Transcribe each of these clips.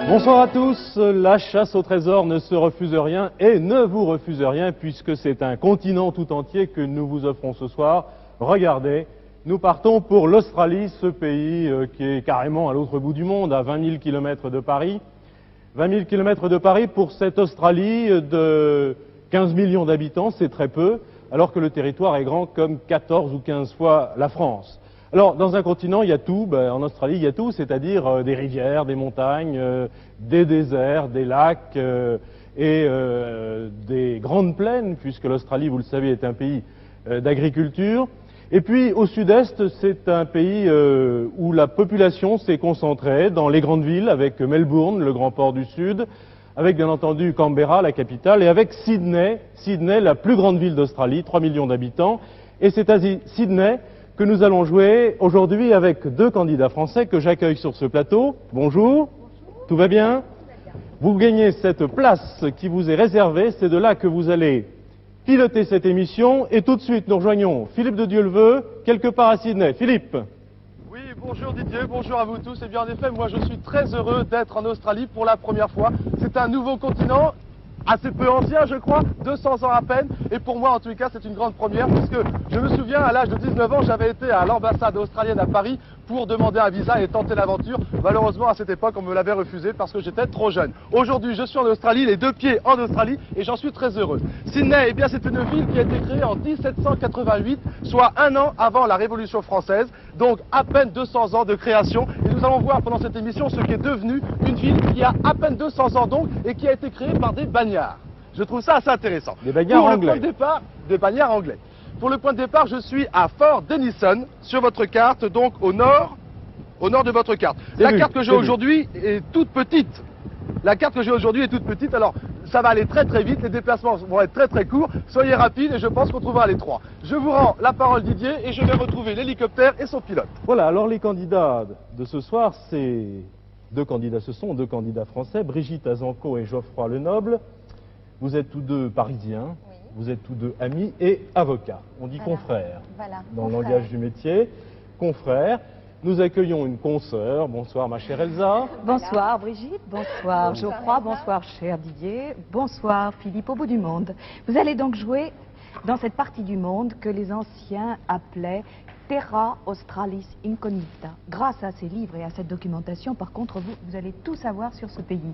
Bonsoir à tous. La chasse au trésor ne se refuse rien et ne vous refuse rien puisque c'est un continent tout entier que nous vous offrons ce soir. Regardez, nous partons pour l'Australie, ce pays qui est carrément à l'autre bout du monde, à 20 000 km de Paris. 20 000 km de Paris pour cette Australie de 15 millions d'habitants, c'est très peu, alors que le territoire est grand comme 14 ou 15 fois la France. Alors, dans un continent, il y a tout. En Australie, il y a tout, c'est-à-dire des rivières, des montagnes, des déserts, des lacs et des grandes plaines, puisque l'Australie, vous le savez, est un pays d'agriculture. Et puis, au sud-est, c'est un pays où la population s'est concentrée dans les grandes villes, avec Melbourne, le grand port du sud, avec bien entendu Canberra, la capitale, et avec Sydney, la plus grande ville d'Australie, 3 millions d'habitants. Et c'est à Sydney que nous allons jouer aujourd'hui avec deux candidats français que j'accueille sur ce plateau. Bonjour. Bonjour. Tout va bien? Vous gagnez cette place qui vous est réservée, c'est de là que vous allez piloter cette émission. Et tout de suite, nous rejoignons Philippe de Dieuleveux, quelque part à Sydney. Philippe. Oui, bonjour Didier, bonjour à vous tous. Et bien en effet, moi je suis très heureux d'être en Australie pour la première fois. C'est un nouveau continent, assez peu ancien je crois, 200 ans à peine, et pour moi en tout cas c'est une grande première puisque je me souviens à l'âge de 19 ans j'avais été à l'ambassade australienne à Paris pour demander un visa et tenter l'aventure. Malheureusement à cette époque on me l'avait refusé parce que j'étais trop jeune. Aujourd'hui je suis en Australie, les deux pieds en Australie, et j'en suis très heureux. Sydney, eh bien c'est une ville qui a été créée en 1788, soit un an avant la Révolution française, donc à peine 200 ans de création, et nous allons voir pendant cette émission ce qui est devenu une ville qui a à peine 200 ans donc et qui a été créée par des bagnards. Je trouve ça assez intéressant. Des bagnards anglais. Pour le point de départ, des bagnards anglais. Pour le point de départ, je suis à Fort Denison, sur votre carte, donc au nord de votre carte. La carte que j'ai aujourd'hui est toute petite. La carte que j'ai aujourd'hui est toute petite, alors ça va aller très très vite, les déplacements vont être très très courts, soyez rapides et je pense qu'on trouvera les trois. Je vous rends la parole Didier et je vais retrouver l'hélicoptère et son pilote. Voilà, alors les candidats de ce soir, ce sont deux candidats français, Brigitte Azanco et Geoffroy Lenoble. Vous êtes tous deux parisiens, oui. Vous êtes tous deux amis et avocats. On dit voilà. Confrères dans le langage du métier. Confrères. Nous accueillons une consoeur. Bonsoir ma chère Elsa. Bonsoir Brigitte, bonsoir Geoffroy, bonsoir cher Didier, bonsoir Philippe au bout du monde. Vous allez donc jouer dans cette partie du monde que les anciens appelaient Terra Australis Incognita. Grâce à ces livres et à cette documentation, par contre, vous allez tout savoir sur ce pays,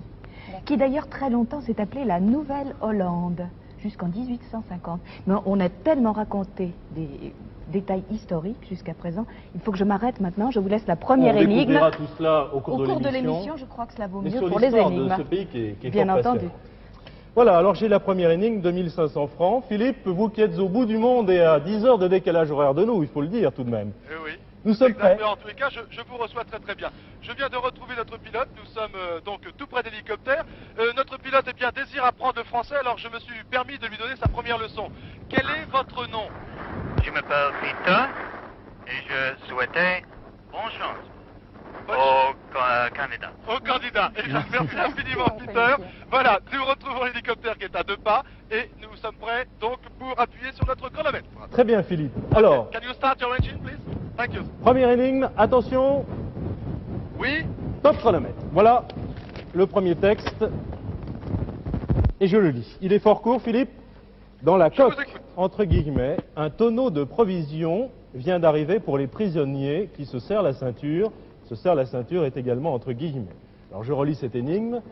qui d'ailleurs très longtemps s'est appelé la Nouvelle-Hollande, jusqu'en 1850. Mais on a tellement raconté des détails historiques jusqu'à présent. Il faut que je m'arrête maintenant, je vous laisse la première énigme. On découvrira tout cela au cours de l'émission. Je crois que cela vaut mieux pour les énigmes. De ce pays qui est bien entendu. Voilà, alors j'ai la première énigme, 2500 francs. Philippe, vous qui êtes au bout du monde et à 10 heures de décalage horaire de nous, il faut le dire tout de même. Oui. Nous sommes prêts. En tous les cas, je vous reçois très très bien. Je viens de retrouver notre pilote, nous sommes donc tout près de l'hélicoptère. Notre pilote désire apprendre le français, alors je me suis permis de lui donner sa première leçon. Quel est votre nom? Je m'appelle Peter et je souhaitais bonne chance au candidat. Au candidat. Et merci infiniment Peter. Voilà, nous retrouvons l'hélicoptère qui est à 2 pas et nous sommes prêts donc pour appuyer sur notre chronomètre. Très bien Philippe. Alors, can you start your engine please? Thank you. Première énigme, attention. Oui. Top chronomètre. Voilà le premier texte. Et je le lis. Il est fort court Philippe. Dans la coque, entre guillemets, un tonneau de provisions vient d'arriver pour les prisonniers qui se serrent la ceinture. Se serre la ceinture est également entre guillemets. Alors je relis cette énigme.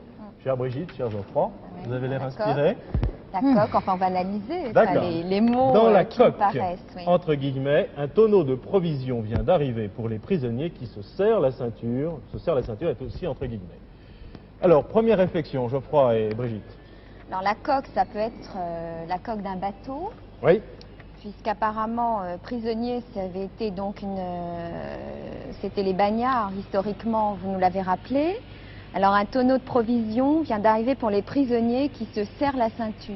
Chère Brigitte, cher Geoffroy, vous avez l'air inspiré. La coque, enfin on va analyser les mots dans la qui coque, paraissent. Oui. Entre guillemets, un tonneau de provisions vient d'arriver pour les prisonniers qui se serrent la ceinture. Se serre la ceinture est aussi entre guillemets. Alors, première réflexion, Geoffroy et Brigitte. Alors la coque, ça peut être la coque d'un bateau. Oui. Puisqu'apparemment, prisonniers, ça avait été donc c'était les bagnards, historiquement, vous nous l'avez rappelé. Alors un tonneau de provisions vient d'arriver pour les prisonniers qui se serrent la ceinture.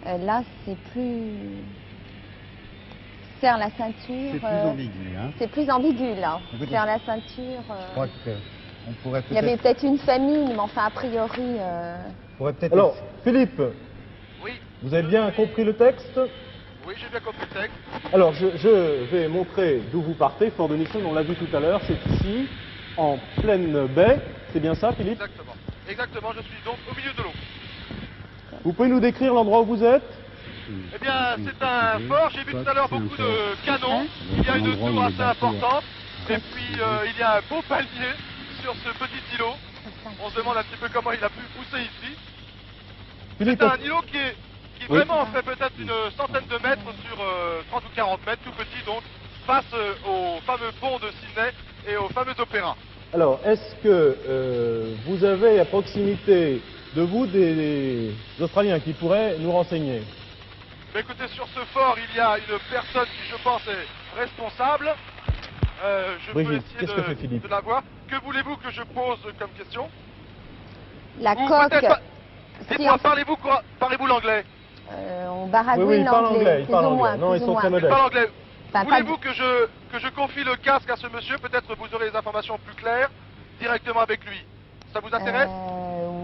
Là, c'est plus... Serre la ceinture... C'est plus ambigu, hein. C'est plus ambigu, là. Serre la ceinture... Je crois qu'on pourrait peut-être... Il y avait peut-être une famine, mais enfin, a priori... Alors, Philippe, oui. Vous avez bien compris le texte? Oui, j'ai bien compris le texte. Alors, je vais montrer d'où vous partez. Fort Denison, on l'a vu tout à l'heure, c'est ici, en pleine baie. C'est bien ça, Philippe? Exactement. Exactement, je suis donc au milieu de l'eau. Vous pouvez nous décrire l'endroit où vous êtes? Eh bien, c'est un fort. J'ai vu tout à l'heure beaucoup de canons. Il y a une tour assez importante. Et puis, il y a un beau palmier sur ce petit îlot. On se demande un petit peu comment il a pu pousser ici. Philippe, C'est un îlot qui vraiment fait peut-être une centaine de mètres sur 30 ou 40 mètres, tout petit donc, face au fameux pont de Sydney et au fameux opéra. alors, est-ce que vous avez à proximité de vous des Australiens qui pourraient nous renseigner? Mais écoutez, sur ce fort, il y a une personne qui, je pense, est responsable. Je peux Brigitte, qu'est-ce que fait essayer Philippe? de la voir. Que voulez-vous que je pose comme question? La Ou coque, peut-être pas- si Dites-moi, on, parlez-vous l'anglais? on Oui, baragouine il parle anglais, l'anglais, il plus parle ou moins. anglais. Non, plus ils ou sont moins. très Il modestes. parle anglais. Enfin, pas Voulez-vous que je confie le casque à ce monsieur? Peut-être vous aurez les informations plus claires directement avec lui. Ça vous intéresse?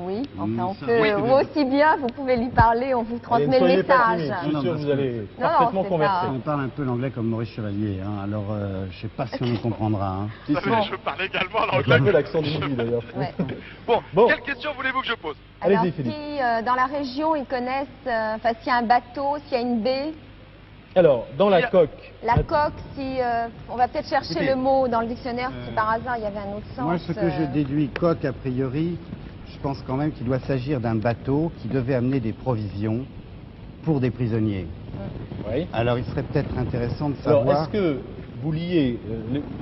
Oui, enfin on ça peut, va. vous aussi bien, vous pouvez lui parler, on vous Allez, transmet ne le soyez pas message. timide, je suis sûr que vous allez Non, parfaitement c'est converser. On parle un peu l'anglais comme Maurice Chevalier, hein. Alors je sais pas si on nous comprendra. Hein. Si, Vous si. savez, je parle également Avec un l'anglais. peu l'accent du midi d'ailleurs. Ouais. Bon, quelle question voulez-vous que je pose? Allez-y, Alors, Philippe. si dans la région ils connaissent, enfin s'il y a un bateau, s'il y a une baie, Alors, dans la Il y a- coque, la coque, si on va peut-être chercher Écoutez, le mot dans le dictionnaire si par hasard il y avait un autre sens. Moi, ce que je déduis, coq, a priori, je pense quand même qu'il doit s'agir d'un bateau qui devait amener des provisions pour des prisonniers. oui. Alors, il serait peut-être intéressant de Alors, savoir. est-ce que vous liez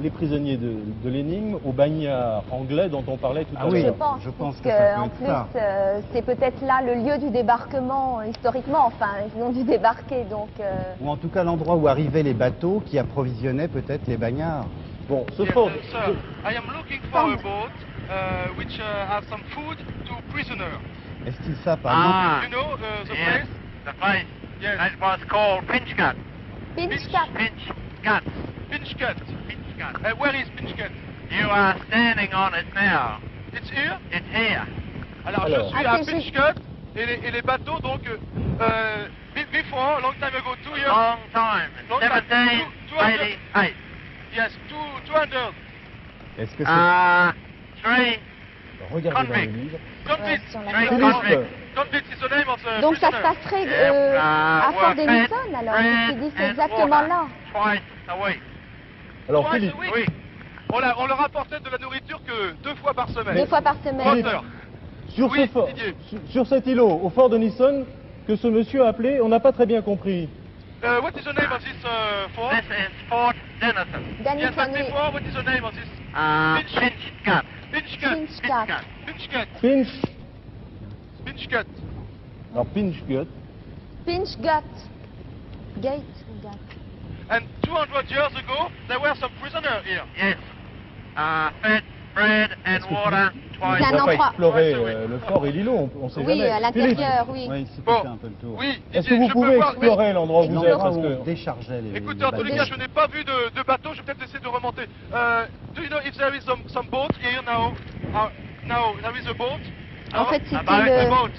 les prisonniers de l'énigme au bagnard anglais dont on parlait tout Ah à oui. l'heure? je pense puisque, que ça peut en être plus ça. c'est peut-être là le lieu du débarquement historiquement, enfin ils ont dû débarquer donc. Ou en tout cas l'endroit où arrivaient les bateaux qui approvisionnaient peut-être les bagnards. Bon, ce Yes, fort... sir. I am looking for a boat which have some food to prisoners. Est-ce qu'ils savent par exemple Ah, You know the yes, place? the place. Yes. That was called Pinchgut. Pinchcat. Pinchgut. Pinchgut. Pinchgut. Where is Pinchgut? You are standing on it now. It's here? It's here. Alors, Alors. je suis à Ah, c'est Pinchgut et les bateaux donc before, long time ago, 2 years. Long time. Long time. 1788. Yes, 200. Est-ce que c'est Three Regardez dans le convicts. livre. Convict. sur la Three coque. convicts. Convict is the name of the Donc ça se prisoner. passerait Yep, à were Fort fed, Denison alors, je me suis dit c'est bread and exactement water là. Twice a week. Alors, Twice Philippe, a week. Oui. On leur apportait de la nourriture que 2 fois par semaine. 2 fois par semaine. Philippe. 30 heures. sur, Oui, ce fort, Didier. sur cet îlot, au fort de Nisson, que ce monsieur a appelé, on n'a pas très bien compris. What is the name of this fort? This is Fort Denison. Yes, but Denison, oui. before, what is the name of this? Pinchgut. Pinchgut. Pinchcat. Pinchgut. Pinch, Pinchgut. alors Pinchgut, Pinchgut. Gate ou Gate. And 200 years ago, there were some prisoners here. Yes. Fed, bread and water twice C'est on un va pas endroit. explorer Ouais, c'est le fort et l'îlot, on sait Oui, jamais. à Philippe, l'intérieur, oui. Oui, c'est Bon. fait un peu le tour. Oui, est-ce que Didier, vous je pouvez peux voir, explorer l'endroit où vous êtes L'endroit parce où on que... déchargeait les Écoutez, en tous les bateaux. cas, je n'ai pas vu de bateau, je vais peut-être essayer de remonter. Do you know if there is some boat here now? Now, there is a boat. En fait, No? c'était A le... boat.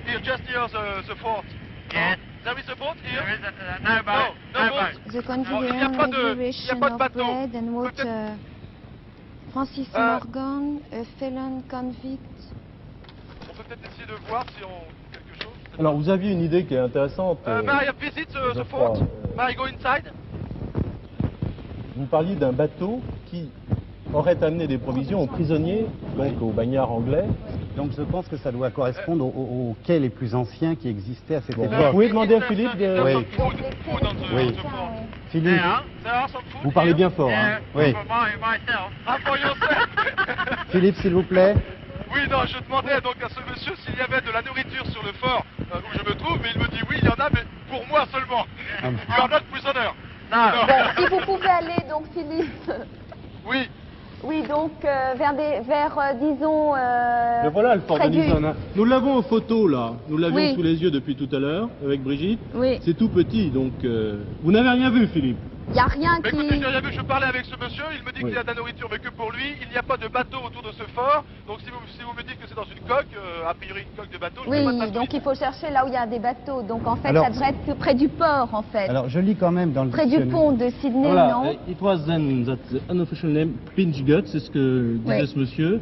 Here, just here, the fort. Yes. There is a boat here? There is no boat. No, no boat. boat. The Il n'y a Confederate pas de Liberation of bateau. Bread and Water. Peut-être- Francis Euh, Morgan, a felon convict. On peut peut-être essayer de voir si on... quelque chose. Alors, vous aviez une idée qui est intéressante. May I visit the je fort? crois, May I go inside? Vous parliez d'un bateau qui aurait amené des provisions aux prisonniers, donc aux bagnards anglais. Donc je pense que ça doit correspondre aux quais les plus anciens qui existaient à cette Bon, époque. vous pouvez demander à Philippe de... Oui. Food on the, Oui. on the fort. Philippe, There are some food Vous parlez here? bien fort, hein. Oui. For myself. Ah, for yourself. Philippe, s'il vous plaît. Oui, non, je demandais donc à ce monsieur s'il y avait de la nourriture sur le fort où je me trouve, mais il me dit oui, il y en a, mais pour moi seulement. You are not prisoner. No. Bon, si vous pouvez aller, donc Philippe. Oui, Oui, donc vers disons... Mais voilà le fort de près du- Nisson, hein. Nous l'avons en photo là, nous l'avions Oui. sous les yeux depuis tout à l'heure avec Brigitte. Oui. C'est tout petit, donc vous n'avez rien vu, Philippe. Il n'y a rien mais écoutez, qui... j'ai rien vu, je parlais avec ce monsieur, il me dit Oui. qu'il y a de la nourriture, mais que pour lui, il n'y a pas de bateau autour de ce fort. Donc si vous me dites que c'est dans une coque, a priori une coque de bateau, je ne sais pas ça Oui, tout de donc suite. il faut chercher là où il y a des bateaux. Donc en fait, Alors- ça devrait être plus près du port, en fait. Alors je lis quand même dans le Près du dictionnaire. pont de Sydney, Voilà, non it was then that the unofficial name Pinchgut, c'est ce que disait Oui. ce monsieur.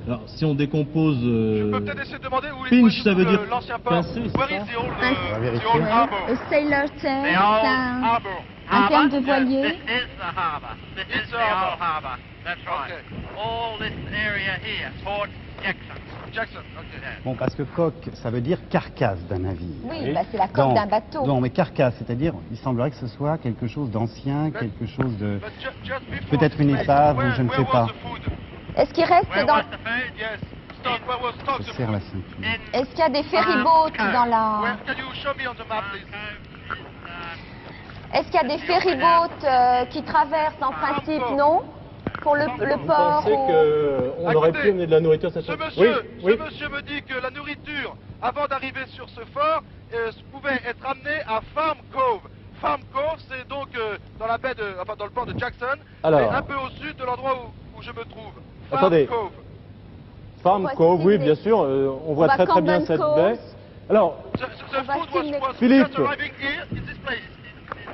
Alors, si on décompose... Je peux peut-être essayer de demander où pinch, ça veut dire l'ancien port. pincer, c'est Where ça is the old, On va vérifier. the old harbor? Sailor The terre, old c'est un harbour. terme de Yes, voilier. this is the harbour. This is It's the the harbour. old harbour. That's right. Okay. All this area here, Port Jackson. Jackson, ok. Yes. Bon, parce que coque, ça veut dire carcasse d'un navire. Oui, bah, c'est la coque d'un bateau. Non, mais carcasse, c'est-à-dire, il semblerait que ce soit quelque chose d'ancien, quelque chose de... But just before Peut-être une this place, épave ou where- je ne where sais was pas. the food? Est-ce qu'il reste Where dans... was the food? Yes. Stock, where was stock Je the serre food? la ceinture. In Est-ce qu'il y a des ferryboats dans la... Where, can you show me on the map, please? Est-ce qu'il y a des ferryboats qui traversent en principe, non? Pour le Vous port pensez ou... qu'on aurait pu amener de la nourriture cette Ce fois monsieur, Oui, ce monsieur me dit que la nourriture, avant d'arriver sur ce fort, pouvait être amenée à Farm Cove. Farm Cove, c'est donc dans la baie de, enfin dans le port de Jackson, Alors. et un peu au sud de l'endroit où je me trouve. Farm Attendez. Cove. Farm Voici Cove, oui, les- bien sûr, on voit va très très bien Campbell cette Cove. baie. Alors, The On va food was filmer. Philippe. just arriving here, in this place.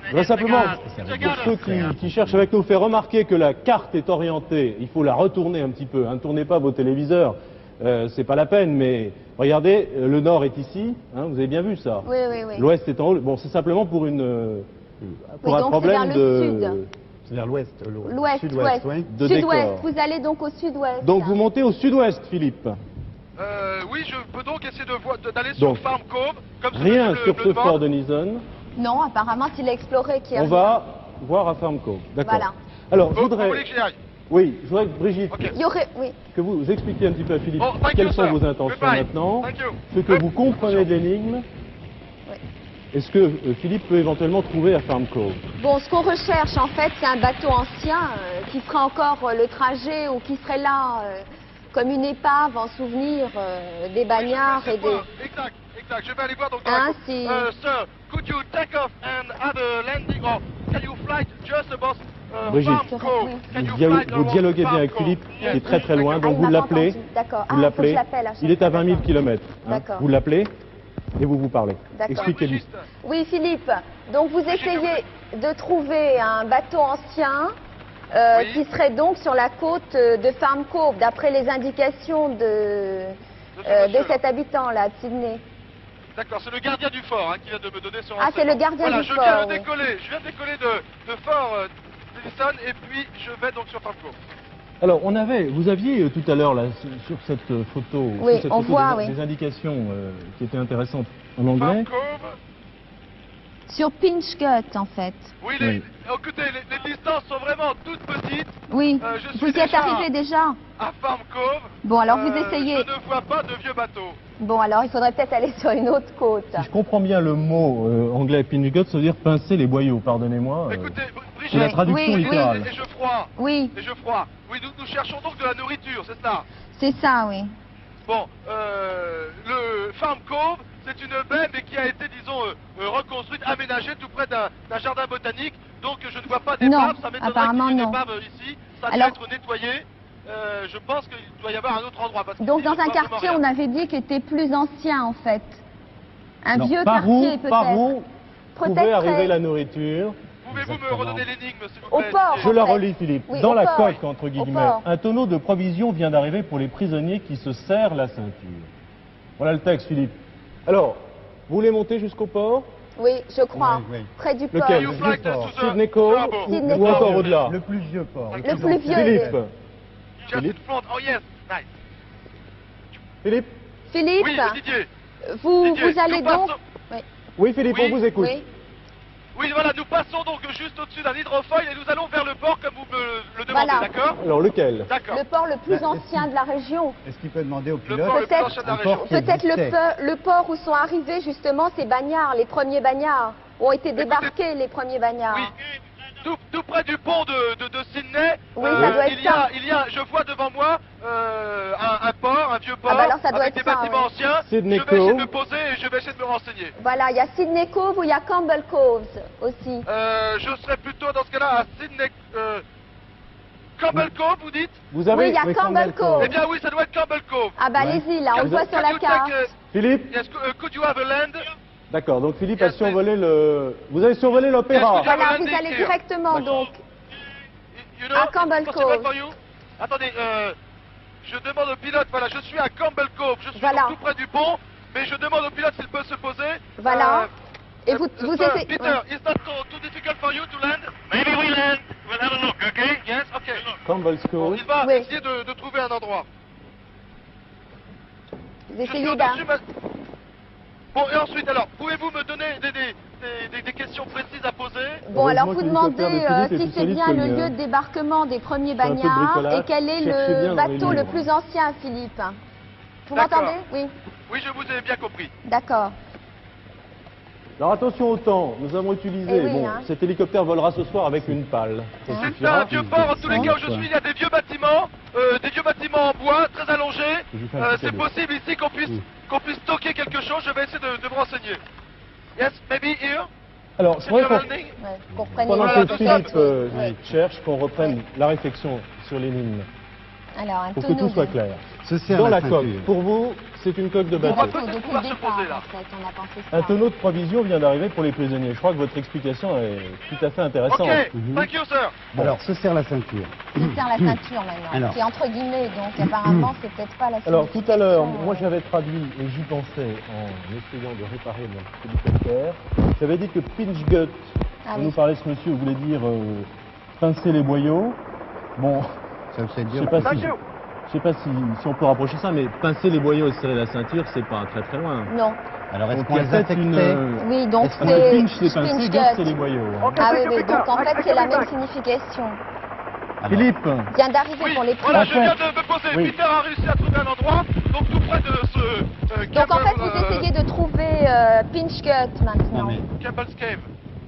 je voudrais simplement, It's a pour ceux garden. qui cherchent avec nous, faire remarquer que la carte est orientée, il faut la retourner un petit peu, hein, ne tournez pas vos téléviseurs, c'est pas la peine, mais regardez, le nord est ici, hein, vous avez bien vu ça. Oui, oui, oui. L'ouest est en haut, bon c'est simplement pour une... pour Oui, un donc c'est problème vers de... le sud. C'est vers l'ouest, L'ouest, sud-ouest, ouest. oui. De Sud-ouest, décor. vous allez donc au sud-ouest. Donc vous montez au sud-ouest, Philippe. Oui, je peux donc essayer d'aller sur Donc, Farm Cove, comme ce Rien monsieur sur le ce demande. fort de Nison. Non, apparemment, s'il a exploré, qui On va voir à Farm Cove. D'accord. Voilà. Alors, je Vous voudrais... voulez que j'y aille? Oui, je voudrais que Brigitte, Ok. Il y aurait... Oui. que vous expliquiez un petit peu à Philippe Oh, thank quelles you, sont sir. vos intentions Goodbye. maintenant, Thank you. ce que vous comprenez de l'énigme. Oui. Est-ce que Philippe peut éventuellement trouver à Farm Cove? Bon, ce qu'on recherche, en fait, c'est un bateau ancien qui ferait encore le trajet ou qui serait là comme une épave en souvenir des bagnards et des... Exact, exact. Je vais aller voir donc dans Hein, la... si- Sir, could you take off and have a landing or can you fly just above Brigitte, Farm Cove? Can you Vous fly around dialoguez bien Farm avec Cove? Philippe, qui Yes. est très très loin, Ah, donc il vous m'a pas l'appelez. entendu. D'accord. Vous Ah, l'appelez. faut que je l'appelle à chaque Il est à fois, 20 000 d'accord. km. D'accord. Vous l'appelez et vous parlez. D'accord. Expliquez-lui. Brigitte, Oui, Philippe. Donc, vous essayez de trouver un bateau ancien Oui. qui serait donc sur la côte de Farm Cove, d'après les indications de monsieur, cet habitant-là, de Sydney. D'accord, c'est le gardien du fort hein, qui vient de me donner ce Ah, c'est le gardien voilà, du je fort, Viens de oui. décoller, je viens de décoller de fort Denison et puis je vais donc sur Farm Cove. Alors, vous aviez tout à l'heure là sur cette photo, Oui, sur cette on photo voit, des, oui. des indications qui étaient intéressantes en anglais. Farm Cove. Sur Pinch Gut, en fait. Oui, Oui. écoutez, les distances sont vraiment toutes petites. Oui. Je suis Vous y êtes déjà arrivé déjà? à Farm Cove. Bon, alors vous essayez. Je ne vois pas de vieux bateaux. Bon, alors il faudrait peut-être aller sur une autre côte. Si je comprends bien le mot anglais pinch gut, ça veut dire pincer les boyaux, pardonnez-moi. Écoutez, C'est la Brigitte, traduction oui, littérale. et je froid. Oui, Et je froid. Oui, nous cherchons donc de la nourriture, c'est ça. c'est ça, oui. Bon, le Farm Cove, c'est une baie mais qui a été, disons, reconstruite, aménagée tout près d'un jardin botanique. Donc je ne vois pas Non, d'épave, ça m'étonnerait apparemment, qu'il y ait une non. épave ici. Ça doit Alors- être nettoyé. Je pense qu'il doit y avoir un autre endroit. Parce que Donc ici, dans je un vois vraiment quartier, rien. on avait dit qu'il était plus ancien, en fait. Un Alors, vieux par où, quartier, par peut-être. où pouvait Peut-être arriver très- la nourriture? Pouvez-vous me Exactement. redonner l'énigme, s'il vous Au plaît port. Je la en fait. relis, Philippe. Oui, Dans au la port. coque, entre Au guillemets, port. un tonneau de provisions vient d'arriver pour les prisonniers qui se serrent la ceinture. Voilà le texte, Philippe. Alors, vous voulez monter jusqu'au port? Oui, je crois. Oui, oui. Près du port. Lequel? You Le fly vieux port. to the Sydney Cove harbour. Sydney ou Cove. encore au-delà? Le plus vieux port. Le plus vieux. Philippe. Just in front. Oh yes, nice. Philippe? Philippe, Oui, Didier. vous Didier, allez nous donc... passons- Oui, Philippe, Oui, on vous écoute. Oui. Oui, voilà, nous passons donc juste au-dessus d'un hydrofoil et nous allons vers le port comme vous me le demandez, Voilà. d'accord? Alors, lequel? D'accord. Le port le plus Bah, ancien de la région. Est-ce qu'il peut demander au Le pilote port le plus Peut-être- ancien de la un région. port qui Peut-être existait. le port où sont arrivés justement ces bagnards, les premiers bagnards, où ont été débarqués les premiers bagnards. Oui, tout près du pont de Sydney, Oui, ça doit être ça. il y a, je vois devant moi un port, un vieux port, Ah bah alors ça doit avec être des ça, bâtiments oui. anciens. Sydney je vais essayer de Cove. me poser et je vais essayer de me renseigner. Voilà, il y a Sydney Cove ou il y a Campbell Cove aussi. Je serais plutôt dans ce cas-là à Sydney... Campbell Cove, vous dites? Vous avez Oui, il y a Campbell Cove. Eh bien oui, ça doit être Campbell Cove. Ah bah Ouais. allez-y, là, on le voit sur Can la you carte. take, Philippe? yes, could you have a land? D'accord, donc Philippe a Yes, survolé le... Vous avez survolé l'opéra. Yes, Voilà, landing vous allez here. directement donc. You know, À Campbell it's possible Cove. for you? Attendez, Je demande au pilote, voilà, je suis à Campbell Cove, je suis Voilà. donc tout près du pont, mais je demande au pilote s'il peut se poser. Voilà. Et vous sir, essayez... Peter, ouais. is that too difficult for you to land? Maybe we land. We'll have a look, okay? Yes, ok. Campbell's Bon, Cove. il va Oui. essayer de trouver un endroit. Vous Je suis essayez d'un... au-dessus, Bon, et ensuite, alors, pouvez-vous me donner des questions précises à poser? Bon, alors Heureusement vous que l'hélicoptère demandez de Philippe est si plus c'est solide bien que le le lieu mien. de débarquement des premiers C'est un peu de bagnards bricolage. et quel est Cherchez bien le dans les bateau le livres. plus ancien, Philippe. Vous D'accord. m'entendez? Oui, Oui, je vous ai bien compris. d'accord. Alors attention au temps, nous avons utilisé, Eh oui, bon, hein. cet hélicoptère volera ce soir avec une pale. Ça C'est suffira. un vieux port, en tous les cas où je suis, il y a des vieux bâtiments en bois, très allongés. Je vous fais un petit C'est cadeau. possible ici qu'on puisse stocker quelque chose, je vais essayer de me renseigner. Yes, maybe here? Alors, je voudrais qu'on- Landing? Ouais, pour prendre pendant Voilà, que tout Philippe ça. cherche, qu'on reprenne la réflexion sur les lignes, Alors, un pour que tonneau tout soit de- clair. Se serre Dans la la coque, ceinture. pour vous, c'est une coque de On va bateau. peut-être Depuis pouvoir le se départ, poser là. en fait, on a pensé ça. Un tonneau de provision vient d'arriver pour les prisonniers. Je crois que votre explication est tout à fait intéressante. Ok, Mhm. thank you sir. Bon. Alors, se serre la ceinture. Il serre la ceinture maintenant. Alors. C'est entre guillemets, donc apparemment, c'est peut-être pas la Alors tout à l'heure, signification, moi j'avais traduit et j'y pensais en essayant de réparer mon hélicoptère. J'avais dit que pinch gut, Ah dont oui. nous parlait ce monsieur, voulait dire pincer les boyaux. Bon, Ça vous fait je dire. sais pas Thank si, you. je sais pas si on peut rapprocher ça, mais pincer les boyaux et serrer la ceinture, c'est pas très très loin. Non. Alors, est-ce Donc qu'on il y a les peut-être affectait Oui, donc Est-ce que Parce que c'est pinch c'est pincer, gut c'est les gut. boyaux. hein. Ok, Ah thank oui, you, oui, Peter. donc en fait, Thank c'est la you, même Peter. signification. Alors, Philippe, Vient d'arriver Oui, pour les voilà, prix. je viens de me poser. Oui. Peter a réussi à trouver un endroit, donc tout près de ce Donc en fait, Campbell, vous essayez de trouver pinch gut maintenant. non, mais Campbell's Cave.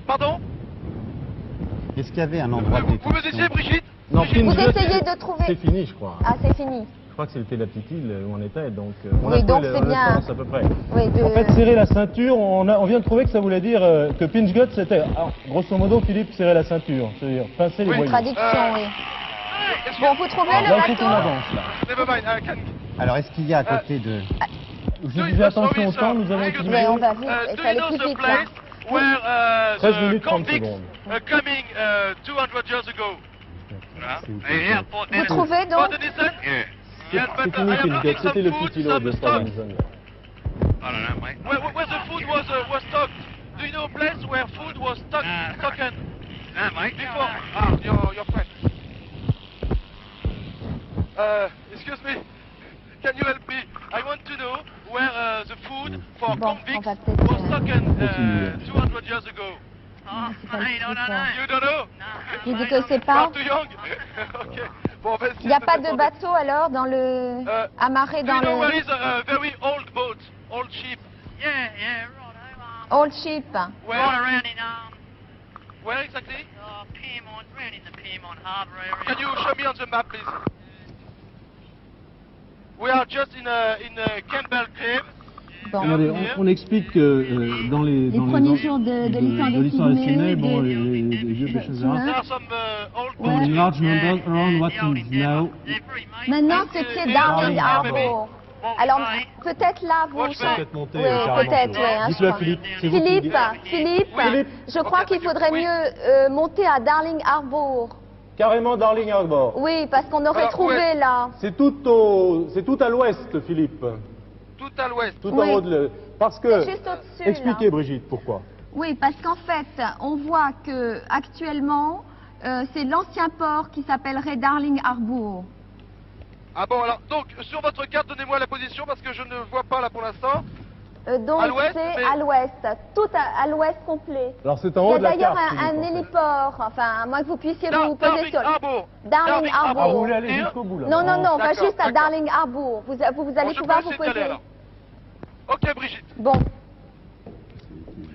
Pardon? est-ce qu'il y avait un endroit de Vous me disiez, détention Brigitte? non, Brigitte, Vous pinch gut, essayez de c'est trouver... fini, je crois. Ah, c'est fini. Je crois que c'était la petite île où on était, donc on Oui, a donc fait le c'est bien. référence à peu près. Oui, de... En fait, serrer la ceinture, on vient de trouver que ça voulait dire que pinch gut, c'était, alors, grosso modo, Philippe, serrer la ceinture, c'est-à-dire pincer les Oui. boyaux. Traduction, oui. Est-ce que- Bon, vous trouvez Alors, là, il le faut qu'on bateau avance, là. Never mind, I can... Alors, est-ce qu'il y a à côté de... Je disais attention au temps, nous avons utilisé Ouais, on va vite, il do fallait you know plus the vite, là. place where 13 the minutes 30 convicts secondes. coming 200 years ago? Hey, airport Vous Denison. trouvez donc Pardon, Denison? Yeah. Yes, C'est but fini, I am pinch looking gut, c'était some le food, petit îlot some de stock. Robinson. I don't know, mate. Where the food was stocked? Do you know a place where food was stocked? Stocked No, mate. before? Ah, your friend. Excuse me. Can you help me? I want to know where the food for Bon, on convicts va peut-être, was stocked continuer. 200 years ago. Oh, I don't know. You don't know? Vous dites que c'est You pas... are too young? Ok. Bon, on va essayer Il n'y a de pas de descendre. bateau alors dans le... amarré Do dans you know where le... is a very old boat? Old ship? Yeah, yeah, right. Old ship. Right Where? around in, Where exactly? Piedmont, round in the Piedmont Harbour area. Can you show me on the map, please? We are just in a Campbell Cave. Bon. Regardez, on explique que dans les premiers jours de l'histoire de Sydney, bon, de- les vieux pêcheurs There arabes, are some old in boats. large numbers around what Yeah, is now they're free, mate. Maintenant, ce qui est Darling Harbour. Alors, peut-être là, vous... Watch back. peut-être monter Oui, carrément peut-être, plus haut. oui, hein, je Dites-le à crois. Philippe, c'est vous qui le dites. Philippe, Oui. je crois Ok, qu'il thank you. faudrait Oui. mieux monter à Darling Harbour. Carrément Darling Harbour. Oui, parce qu'on aurait Alors, trouvé ouais. là. C'est tout à l'ouest, Philippe. Tout à l'ouest. Tout Oui. en haut de parce que C'est juste au-dessus, expliquez là. Brigitte pourquoi. Oui, parce qu'en fait, on voit que actuellement, c'est l'ancien port qui s'appellerait Darling Harbour. Ah bon, alors, donc, sur votre carte, donnez-moi la position parce que je ne vois pas là pour l'instant. Donc À l'ouest, c'est mais- à l'ouest, tout à l'ouest complet. Alors c'est en Il y haut a de la d'ailleurs carte. un Philippe, en fait. héliport, enfin, à moins que vous puissiez vous poser Darling sur... Harbour. Darling Ah, vous Harbour. voulez aller jusqu'au bout là. Non, non, non, on va D'accord, juste à d'accord. Darling Harbour. Vous allez Bon, je pouvoir peux vous essayer d'y aller, poser. alors. Ok, Brigitte. Bon.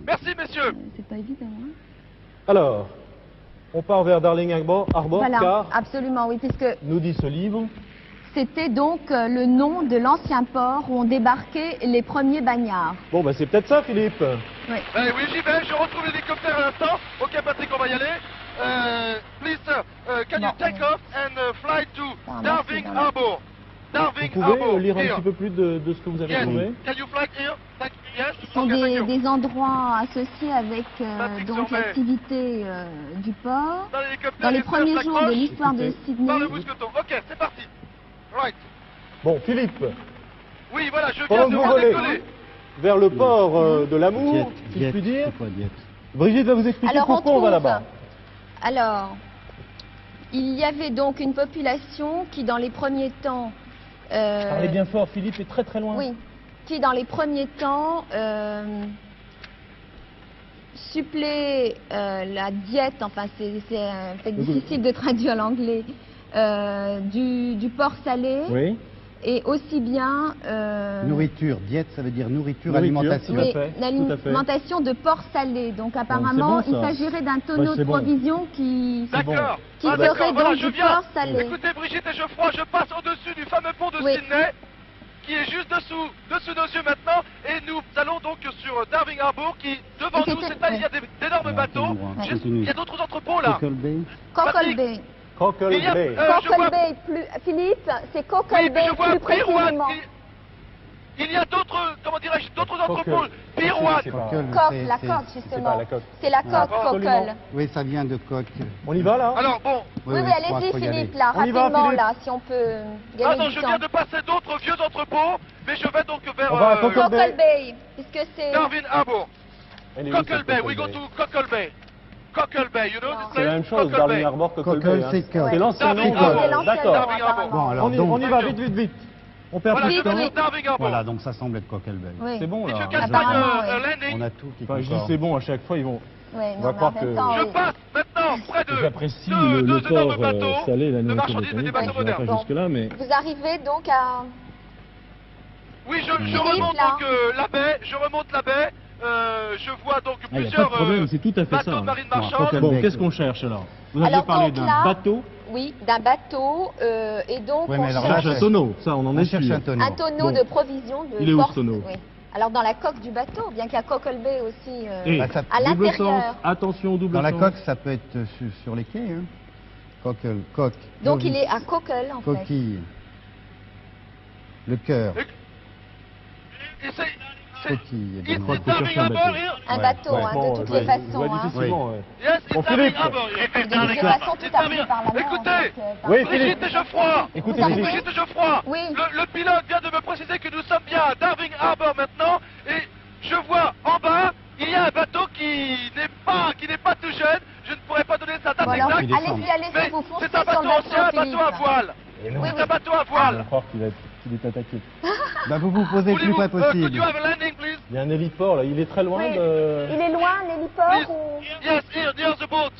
Merci, messieurs. C'est pas évident, hein. Alors, on part vers Darling Harbour, Voilà, car absolument, oui, puisque nous dit ce livre. c'était donc le nom de l'ancien port où ont débarqué les premiers bagnards. Bon, bah c'est peut-être ça, Philippe. Oui. Oui, j'y vais. Je retrouve l'hélicoptère à l'instant. Ok, Patrick, on va y aller. Please, sir, can you Non, take off and fly to Ah, Darling merci, Harbour? Vous Darling pouvez Harbour. lire un here. petit peu plus de ce que vous avez Yes. trouvé? Can you fly here? Yes. Ce sont Okay, thank you. des endroits associés avec Patrick donc Sauvet. l'activité du port. Dans l'hélicoptère, Dans les les premiers frères jours de s'accrochent l'histoire de Écoutez, Sydney. par le mousqueton. Ok, c'est parti. Right. Bon, Philippe, Oui, voilà, je pendant viens que de vous volez redécoller. vers le port de l'amour, Diète, si je diète, puis dire, c'est quoi diète? Brigitte va vous expliquer Alors, on pourquoi on va trouve- là-bas. Alors, il y avait donc une population qui, dans les premiers temps... Parlez bien fort, Philippe est très très loin. Oui, qui, dans les premiers temps, supplée la diète, enfin, c'est un fait difficile de traduire l'anglais, du porc salé, Oui, et aussi bien... Nourriture, diète, ça veut dire nourriture, Nourriture, alimentation. tout à Oui, fait, tout à fait. l'alimentation de porc salé. Donc apparemment, c'est bon, ça. il s'agirait d'un tonneau c'est de bon. provision qui D'accord. qui Ah, serait d'accord, donc voilà, du je viens. porc salé. Écoutez, Brigitte et Geoffroy, je passe au-dessus du fameux pont de Oui. Sydney, qui est juste dessous nos yeux maintenant, et nous allons donc sur Darwin Harbour, qui, devant Et nous, c'était- il y a d'énormes Ouais, bateaux. attends-moi, Juste- continue. il y a d'autres entrepôts là. Cockle Bay. Cockle Patrick. Bay. Cockle Il y a- Bay. je vois- Cockle Bay, Philippe, c'est Cockle Oui, mais Bay je vois plus Pirouane. précisément. Il y a d'autres, comment dirais-je, d'autres Cockle. entrepôts. Pirouane. C'est pas- Cockle, Coque, c'est- la c'est- coque C'est pas justement. la coque. C'est la coque, Absolument. Cockle. Oui, ça vient de coque. On y va là Alors bon, Oui, oui, je crois allez-y qu'il faut y Philippe, aller. là, On y va, rapidement, Philippe là, si on peut ah gagner non, du je temps. viens de passer d'autres vieux entrepôts, mais je vais donc vers On va à Cockle Cockle Bay, puisque c'est... Darwin Harbour. Elle est où, Cockle cette Bay, Cockle we go Bay to Cockle Bay. Cockle Bay, you know Non. this C'est la même place? chose, Cockle Darwin Bay. Harbour, Cockle Cockle, Bay. hein. c'est coque. C'est l'ancien Darwin nom. Harbour. C'est l'ancien D'accord. nom, Darwin Harbour. apparemment. Bon, alors On y donc, va, vite, vite, vite. On perd Voilà, pas je de temps. vais sur Darwin Harbour. voilà, donc ça semble être Cockle Bay. Oui. C'est bon If you là. can find Apparemment, a oui. landing, On a tout qui Enfin, je dis concorde. c'est bon, à chaque fois ils vont. Oui, On va non, mais croire en même que- temps, je oui. passe maintenant près de J'apprécie deux le énormes port bateaux salé, la de nourriture marchandises et des mécanique. bateaux Je n'irai modernes. pas jusque-là, mais Vous arrivez donc à... Oui, je Philippe, remonte là. donc la baie, je remonte la baie, je vois donc il n'y a pas plusieurs de problème, c'est tout à fait bateaux ça. de marine Bon, marchande. Cockle Bon, Bay, qu'est-ce quoi. qu'on cherche alors Vous aviez Alors, parlé donc, d'un là- bateau, Oui, d'un bateau, et donc Oui, on mais alors on là, cherche cherche un tonneau, ça on en On est cherche sûr. un tonneau. un tonneau Bon. de provisions de Il est où, ce porc- tonneau Oui. Alors dans la coque du bateau, bien qu'il y a Cockle Bay aussi Et Bah, ça- à double l'intérieur. sens, attention au double Dans la sens. coque, ça peut être sur les quais. Hein. Cockle, coque. Donc il novice, est à Cockle en fait. Coquille. Le cœur. Et c'est Coquille. It's évidemment. faut Darwin chercher un Harbour bateau. here? Un Ouais. bateau, Ouais, hein, bon, de toutes ouais, les façons. ouais, hein. difficilement, ouais. Yes, Bon, it's Darwin Philippe. Harbour here. De toutes les façons, tout arrive par la mer. Écoutez, en fait, Oui, par- Philippe. Brigitte et Geoffroy, Écoutez, Vous avez- Philippe. Brigitte et Geoffroy, Oui. le pilote vient de me préciser que nous sommes bien à Darwin Harbour maintenant, et je vois en bas, il y a un bateau qui n'est pas tout jeune, je ne pourrais pas donner sa date Bon, alors, exacte, allez-y, mais allez-y, vous foncez c'est un sur bateau le bateau, ancien, un bateau à Philippe. voile. Et non. Oui, C'est un bateau à On va voile. croire qu'il est attaqué. Bah, vous vous posez le plus Voulez-vous, près could possible. you have a landing, please? Il y a un héliport là, il est très loin Oui. de. Il est loin, l'héliport Please. ou... Yes, here, near the boat.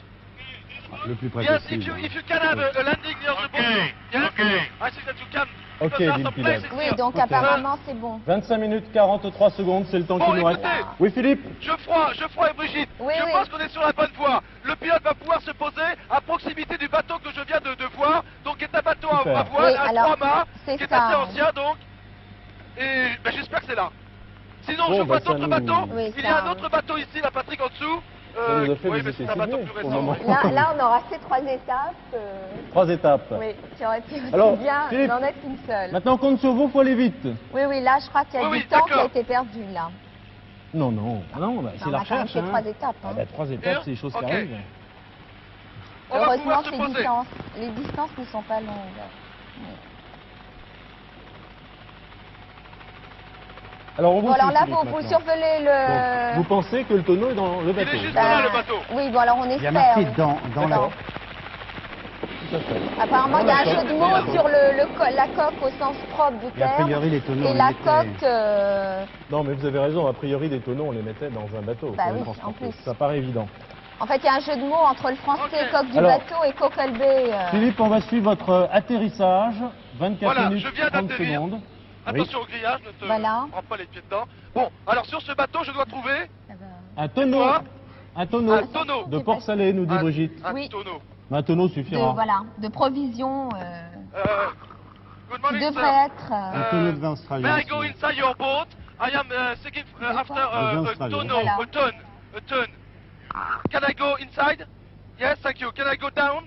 Le plus près Yes, possible. if you can have a landing near the boat. Okay, Yes, okay. I think that you can. Ok, Because there are dit le some pilote. places Oui, here. donc Ok. apparemment c'est bon. 25 minutes 43 secondes, c'est le temps Bon, qui nous reste. écoutez. Oui, Philippe. Geoffroy et Brigitte, Oui, je oui. pense qu'on est sur la bonne voie. Le pilote va pouvoir se poser à proximité du bateau que je viens de voir. Donc, c'est un bateau Super. à voile, Oui, à alors, 3 mâts, c'est qui est ça, assez oui. ancien, donc. Et ben, j'espère que c'est là. Sinon, Bon, je bah, vois ça d'autres nous- bateaux. Oui, Il y ça, a un oui. autre bateau ici, là, Patrick, en dessous. Ça nous a fait oui, mais visiter c'est un bateau Sydney, plus pour le récent. moment. Là, on aura fait 3 étapes. 3 étapes. Oui, qui aurait pu aussi Alors, bien Philippe, n'en être qu'une seule. Maintenant, on compte sur vous, faut aller vite. Oui, oui, là, je crois qu'il y a Oui, du oui, temps qui a d'accord. été perdu, là. Non, non, ah non, bah, c'est on la a quand même recherche. fait hein. 3 étapes. Ah Hein. bah, 3 étapes, c'est des choses qui Ok. arrivent. On va Heureusement pouvoir que se les poser. distances ne sont pas longues. Alors, on vous Bon, alors suit, là, Philippe, vous maintenant. survolez Donc, vous le... pensez que le tonneau est dans le Il bateau. est juste Ben, là, le bateau. Oui, bon, alors on Il y a espère. marqué oui. dans la... D'accord. Tout à fait. Apparemment, il y a un D'accord. jeu de mots sur la coque au sens propre du Et a terme. priori, les tonneaux, Et on la les mettait- coque, Non, mais vous avez raison, a priori, des tonneaux, on les mettait dans un bateau. Bah pour les oui, transporter. en plus. Ça paraît évident. en fait, il y a un jeu de mots entre le français Ok. coque du Alors, bateau et Cockle Bay. Philippe, on va suivre votre atterrissage. 24 Voilà, minutes je viens 30 d'atterrir. secondes. Attention au grillage, ne te Voilà. prends pas les pieds dedans. Bon, alors sur ce bateau, je dois trouver Un tonneau. Quoi Un tonneau. un tonneau. De port salé, nous dit Un- Brigitte. Un Oui. tonneau. Un tonneau de, suffira. voilà, de provisions Good qui morning, sir. devraient être... Un tonneau de vin australien. May I go inside your boat? I am seeking after Un vin a australien. tonneau, Voilà. a ton. Can I go inside? Yes, thank you. Can I go down?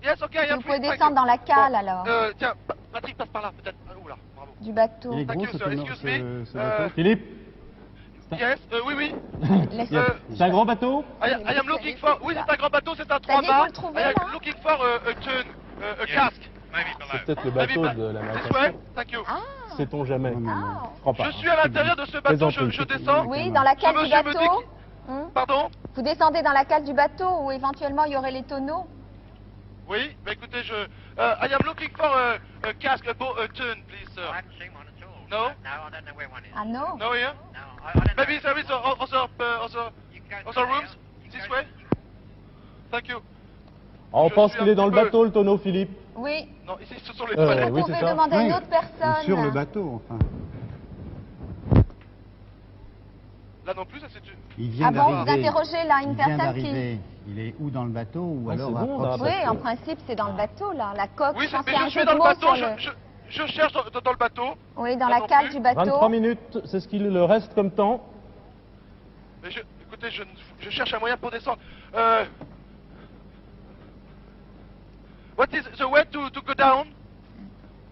Yes, okay, I am Vous pouvez free, thank descendre you. dans la cale, Bon, alors, Tiens, Patrick, passe par là, peut-être. Ah, oula, bravo. du bateau. Il est Thank gros you, ce sir. tonneau, Excuse me. ce bateau. Philippe, Yes, oui, oui. Laisse- c'est un grand bateau? I am looking for... Oui, c'est un grand bateau, c'est un Ça 3 dit, vous mâts. le trouvez, I am là looking for a turn, a cask. Maybe below. C'est peut-être le Maybe bateau back. de la This navigation. way, thank you. Ah, Sait-on jamais. Non, non, non. ah. Je crois pas. Je suis à l'intérieur de ce bateau, je descends. Oui, dans la cale du monsieur me dit bateau. Pardon? Vous descendez dans la cale du bateau où éventuellement il y aurait les tonneaux. Oui, bah écoutez, I am looking for a cask, a turn, please, sir. I haven't seen one at all. No? No, I don't know where one is. Ah non. No here? No, I don't Maybe know. there is other You can go other through rooms? there. You This go- way? Thank you. On Je pense suis qu'il un est dans le petit peu- bateau, le tonneau, Philippe. Oui. Non, ici ce sont les Euh, toilettes. Vous oui, pouvez c'est ça. demander à une Oui, autre personne. Sur le bateau, enfin. Là non plus, ça c'est... Il vient Ah bon, vous d'arriver. interrogez là une Il vient personne qui... d'arriver. Il est où dans le bateau ou Ah, alors c'est bon, à là, proximité? Oui, en principe c'est dans le bateau là, la coque. Oui, je pense mais qu'il y a je un suis jeu dans de le mots bateau, sur le- je cherche dans le bateau. Oui, dans Moi la non cale plus. du bateau. 23 minutes, c'est ce qu'il le reste comme temps. Mais écoutez, je cherche un moyen pour descendre. What is the way to go down?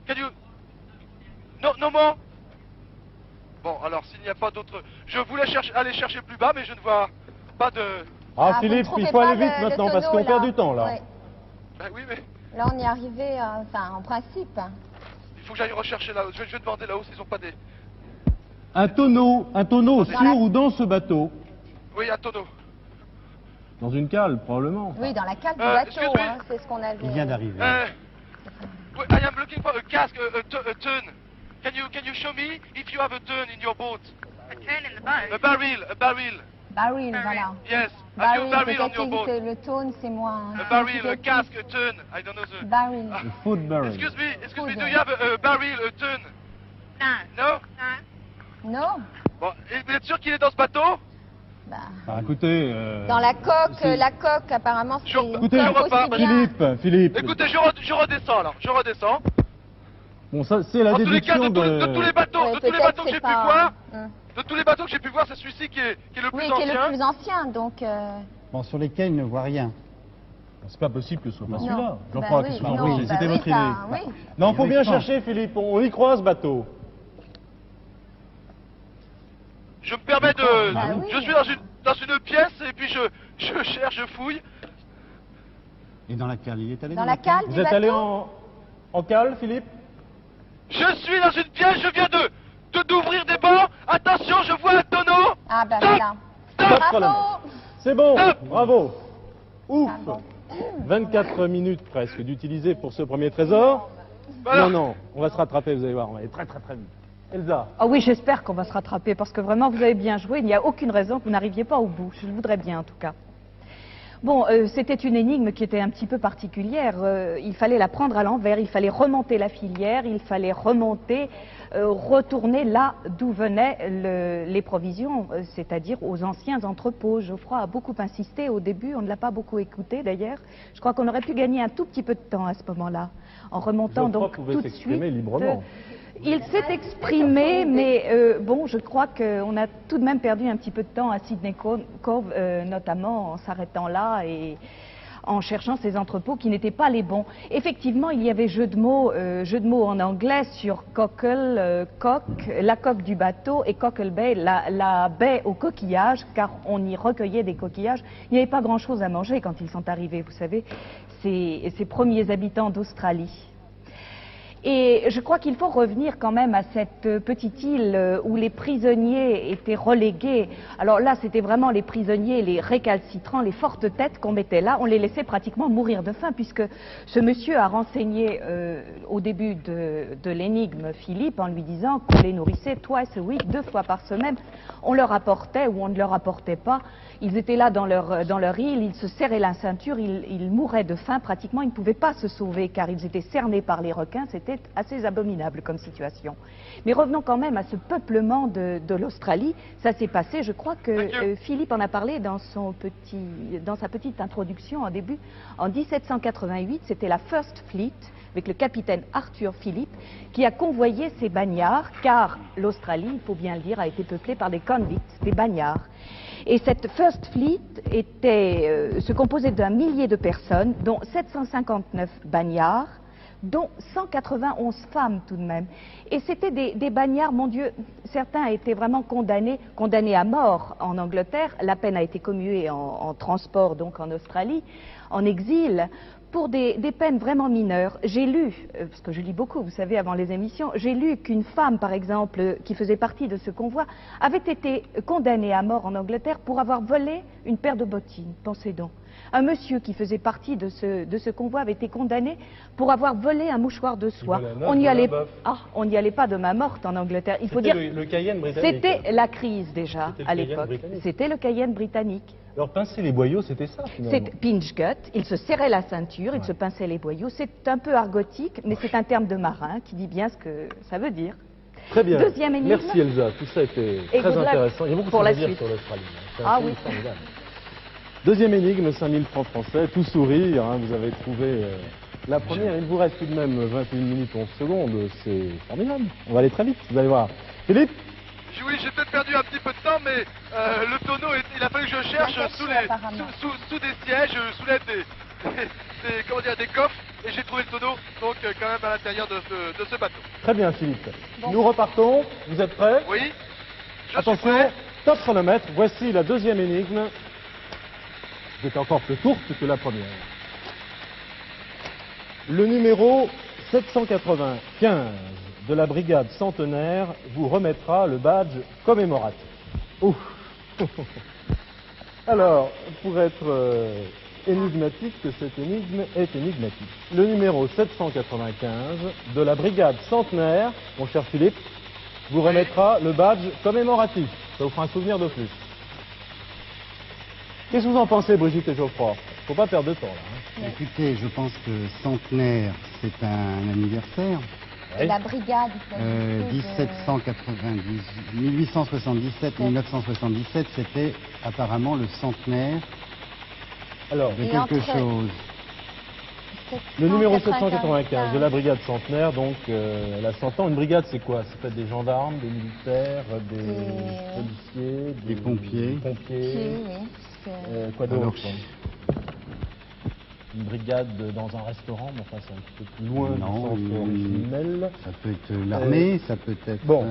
Can you... No more? Bon, alors s'il n'y a pas d'autre... Je voulais aller chercher plus bas, mais je ne vois pas de... Ah, vous ne Philippe, trouvez il faut pas aller vite le maintenant parce tonneau, qu'on perd là. du temps là. Ouais. Ben oui, mais Là on y est arrivé, enfin en principe. il faut que j'aille rechercher là-haut. Je vais demander là-haut s'ils n'ont pas des... Un tonneau sur la- ou dans ce bateau. Oui, un tonneau. Dans une cale, probablement. Oui, dans la cale du excuse bateau, me. hein, c'est ce qu'on avait. Il vient d'arriver. I am looking for a cask, a turn. Can you show me if you have a turn in your boat? A turn in the boat. A barrel. Baril, voilà. Yes. Have you a Baril, barrel on peut-être your boat? que le tone c'est moins. A barrel, a significatif. cask, a turn. I don't know the... Baril. Ah. Food barrel. Excuse me, Food. do you have a barrel, a turn? No. No? No. Non. Bon, et vous êtes sûr qu'il est dans ce bateau? Bah, Ah, écoutez, dans la coque, c'est- apparemment, c'est une Écoutez, coque repars, aussi bien. Philippe. Écoutez, je redescends alors, je redescends. Bon, ça, c'est la En tous les cas, déduction de tous les bateaux, Ouais, de tous les peut-être bateaux que c'est j'ai pu pas- voir, Hum. de tous les bateaux que j'ai pu voir, c'est celui-ci qui est le plus Oui, qui est ancien. le plus ancien, donc. Bon, sur lesquels il ne voit rien. C'est pas possible que ce soit pas Non. celui-là. J'en Bah crois oui, que ce soit non, celui-ci. bah C'était oui, votre ça, idée. oui. Non, faut Il bien reste pas. chercher, Philippe. On y croit ce bateau. Je me permets de... Bah oui. Je suis dans une pièce et puis je cherche, je fouille. Et dans la cale, il est allé Dans la cale Vous du êtes allé bateau. en cale, Philippe? Je suis dans une pièce, je viens d'ouvrir des bancs. Attention, je vois un tonneau. Ah, bah Stop. voilà. Pas de problème. Bravo. C'est bon, Stop. bravo. Ouf. Ah bon. 24 minutes presque d'utiliser pour ce premier trésor. Voilà. Non, on va se rattraper, vous allez voir, on va aller très très vite. Elsa, Ah oui, j'espère qu'on va se rattraper parce que vraiment vous avez bien joué. Il n'y a aucune raison que vous n'arriviez pas au bout. Je le voudrais bien en tout cas. Bon, c'était une énigme qui était un petit peu particulière. Il fallait la prendre à l'envers, il fallait remonter la filière, il fallait remonter, retourner là d'où venaient les provisions, c'est-à-dire aux anciens entrepôts. Geoffroy a beaucoup insisté au début, on ne l'a pas beaucoup écouté d'ailleurs. Je crois qu'on aurait pu gagner un tout petit peu de temps à ce moment-là, en remontant Geoffroy donc pouvait tout de suite. s'exprimer librement. Il s'est exprimé, mais bon, je crois qu'on a tout de même perdu un petit peu de temps à Sydney Cove, notamment en s'arrêtant là et en cherchant ces entrepôts qui n'étaient pas les bons. Effectivement, il y avait jeu de mots en anglais sur cockle, coque, la coque du bateau, et cockle bay, la baie aux coquillages, car on y recueillait des coquillages. Il n'y avait pas grand-chose à manger quand ils sont arrivés, vous savez, ces premiers habitants d'Australie. Et je crois qu'il faut revenir quand même à cette petite île où les prisonniers étaient relégués. Alors là, c'était vraiment les prisonniers, les récalcitrants, les fortes têtes qu'on mettait là. On les laissait pratiquement mourir de faim, puisque ce monsieur a renseigné au début de l'énigme Philippe en lui disant qu'on les nourrissait twice a week, 2 fois par semaine. On leur apportait ou on ne leur apportait pas. Ils étaient là dans leur île, ils se serraient la ceinture, ils mouraient de faim pratiquement. Ils ne pouvaient pas se sauver car ils étaient cernés par les requins. C'était assez abominable comme situation. Mais revenons quand même à ce peuplement de l'Australie. Ça s'est passé, je crois que Philippe en a parlé dans sa petite introduction en début. En 1788, c'était la First Fleet, avec le capitaine Arthur Phillip, qui a convoyé ces bagnards, car l'Australie, il faut bien le dire, a été peuplée par des convicts, des bagnards. Et cette First Fleet se composait d'un millier de personnes, dont 759 bagnards, dont 191 femmes tout de même. Et c'était des bagnards, mon Dieu, certains étaient vraiment condamnés à mort en Angleterre. La peine a été commuée en transport, donc en Australie, en exil, pour des peines vraiment mineures. J'ai lu, parce que je lis beaucoup, vous savez, avant les émissions, j'ai lu qu'une femme, par exemple, qui faisait partie de ce convoi, avait été condamnée à mort en Angleterre pour avoir volé une paire de bottines. Pensez donc. Un monsieur qui faisait partie de ce convoi avait été condamné pour avoir volé un mouchoir de soie. On n'y allait pas de main morte en Angleterre. Il faut dire, le Cayenne britannique. c'était la crise déjà C'était le à Cayenne l'époque. britannique. C'était le Cayenne britannique. Alors pincer les boyaux, c'était ça finalement. C'est pinch gut, il se serrait la ceinture, il se pinçait les boyaux. C'est un peu argotique, mais c'est un terme de marin qui dit bien ce que ça veut dire. Très bien. Deuxième énigme. Merci Elsa, tout ça était Et très good luck intéressant. Il y a beaucoup de pour choses la à dire suite. sur l'Australie. C'est un Ah pays oui. formidable. Deuxième énigme, 5000 francs français, tout sourire, hein, vous avez trouvé la première. Il vous reste tout de même 21 minutes 11 secondes, c'est formidable. On va aller très vite, vous allez voir. Philippe? Oui, j'ai peut-être perdu un petit peu de temps, mais le tonneau, il a fallu que je cherche caché, apparemment. sous des sièges, sous l'aide comment dire, des coffres, et j'ai trouvé le tonneau, donc quand même à l'intérieur de ce bateau. Très bien Philippe. Nous repartons, vous êtes prêts? Oui, je suis Attention, prêt. top chronomètre, voici la deuxième énigme. C'est encore plus courte que la première. Le numéro 795 de la brigade centenaire vous remettra le badge commémoratif. Ouf. Alors, pour être énigmatique, cette énigme est énigmatique. Le numéro 795 de la brigade centenaire, mon cher Philippe, vous remettra le badge commémoratif. Ça vous fera un souvenir de plus. Qu'est-ce que vous en pensez, Brigitte et Geoffroy? Faut pas perdre de temps, là. Hein. Écoutez, je pense que centenaire, c'est un anniversaire. Et la brigade, il s'agissait de- 1790, 1877-1977, c'était apparemment le centenaire Alors, de Et quelque entre- chose. le numéro 795 de la brigade centenaire, donc, elle a 100 ans. Une brigade, c'est quoi? C'est peut-être des gendarmes, des militaires, des policiers, Des pompiers. des pompiers. Oui, Quoi Alors, d'autre? Une brigade dans un restaurant, mais enfin c'est un petit peu plus loin du Non, centre originel. Ça peut être l'armée, ça peut être... Bon.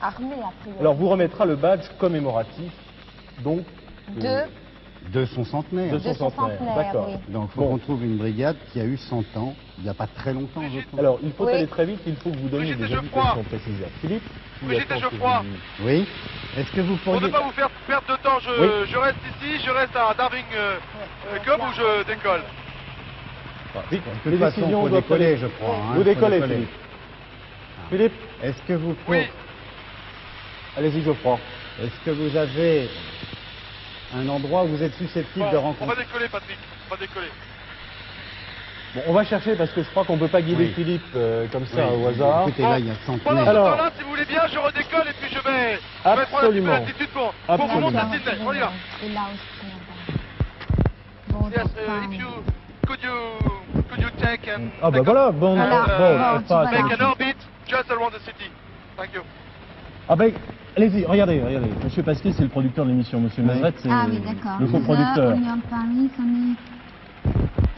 armée a priori. Alors vous remettra le badge commémoratif, donc De de son centenaire. de son de son centenaire. centenaire, D'accord. oui. Donc il faut Bon. qu'on trouve une brigade qui a eu 100 ans, il n'y a pas très longtemps, je pense. Alors il faut Oui. aller très vite, il faut que vous donniez Brigitte des et Geoffroy. indications précises. Philippe, Brigitte il y a et 30 Geoffroy. secondes. Oui. Est-ce que vous Pour ne pourriez... pas vous faire perdre de temps, je reste ici, je reste à Darwin Cove où je décolle. Vite, De les toute façon, décisions faut doivent décoller, aller. je crois. hein, Vous faut décollez, décoller. Philippe. Philippe, Est-ce que vous... Oui, allez-y Geoffroy. Est-ce que vous avez un endroit où vous êtes susceptible bon, de on va rencontrer... décoller Patrick, on va décoller. Bon, on va chercher parce que je crois qu'on ne peut pas guider Oui. Philippe comme ça Oui, au hasard. Écoutez, là, il y a Pendant ce centenaire. Alors- temps-là, si vous voulez bien, je redécolle et puis je vais prendre un petit peu Absolument. d'altitude pour vous montrer Absolument. Sydney. On y va. Et là aussi, là-bas. Bon, Yes, donc, if you could you take and Ah bah voilà, bon, Voilà. bon, Bon, pas- tu vas make an orbit just around the city. Thank you. Ah ben, allez-y, regardez. Monsieur Pasquier, c'est le producteur de l'émission. Monsieur Oui. Mazret, c'est Ah oui, d'accord. le coproducteur. Union Paris,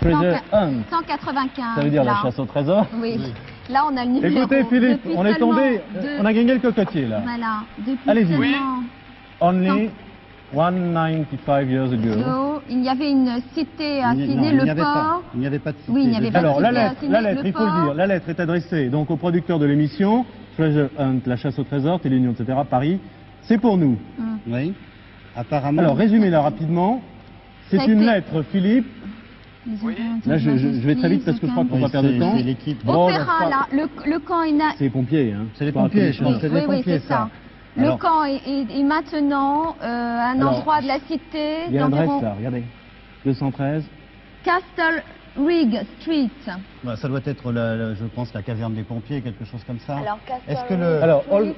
Treasure Hunt, 195. ça veut dire là. la chasse au trésor. Oui. Là, on a le numéro. Écoutez Philippe, Depuis on est seulement tombé, deux- on a gagné le cocotier là. Voilà. Depuis Allez-y. Oui. seulement Only 195 years ago. deux, il y avait une cité à Il n'y- Sydney, non, il n'y le avait pas. port. Il n'y avait pas de cité. Oui, il n'y avait pas de Alors la cité à lettre, Sydney, la lettre, le il faut le port. dire, la lettre est adressée donc au producteur de l'émission, Treasure Hunt, la chasse au trésor, Téléunion, etc. Paris. C'est pour nous. Oui. Apparemment... Alors résumez-la rapidement. C'est Ça a une été- lettre, Philippe. Là, je vais très vite parce que je crois qu'on Oui, va perdre de temps. c'est l'équipe. Opéra, là, le camp est... C'est les pompiers, hein. C'est les Pas pompiers, tous je pense. les C'est oui, des oui, pompiers, c'est ça. Le Alors- camp est maintenant un Alors, endroit de la cité Il y a l'adresse d'environ là, regardez. 213. Castle Rig Street. Bah, ça doit être, je pense, la caverne des pompiers, quelque chose comme ça. Castle Est-ce que le... Alors, Street,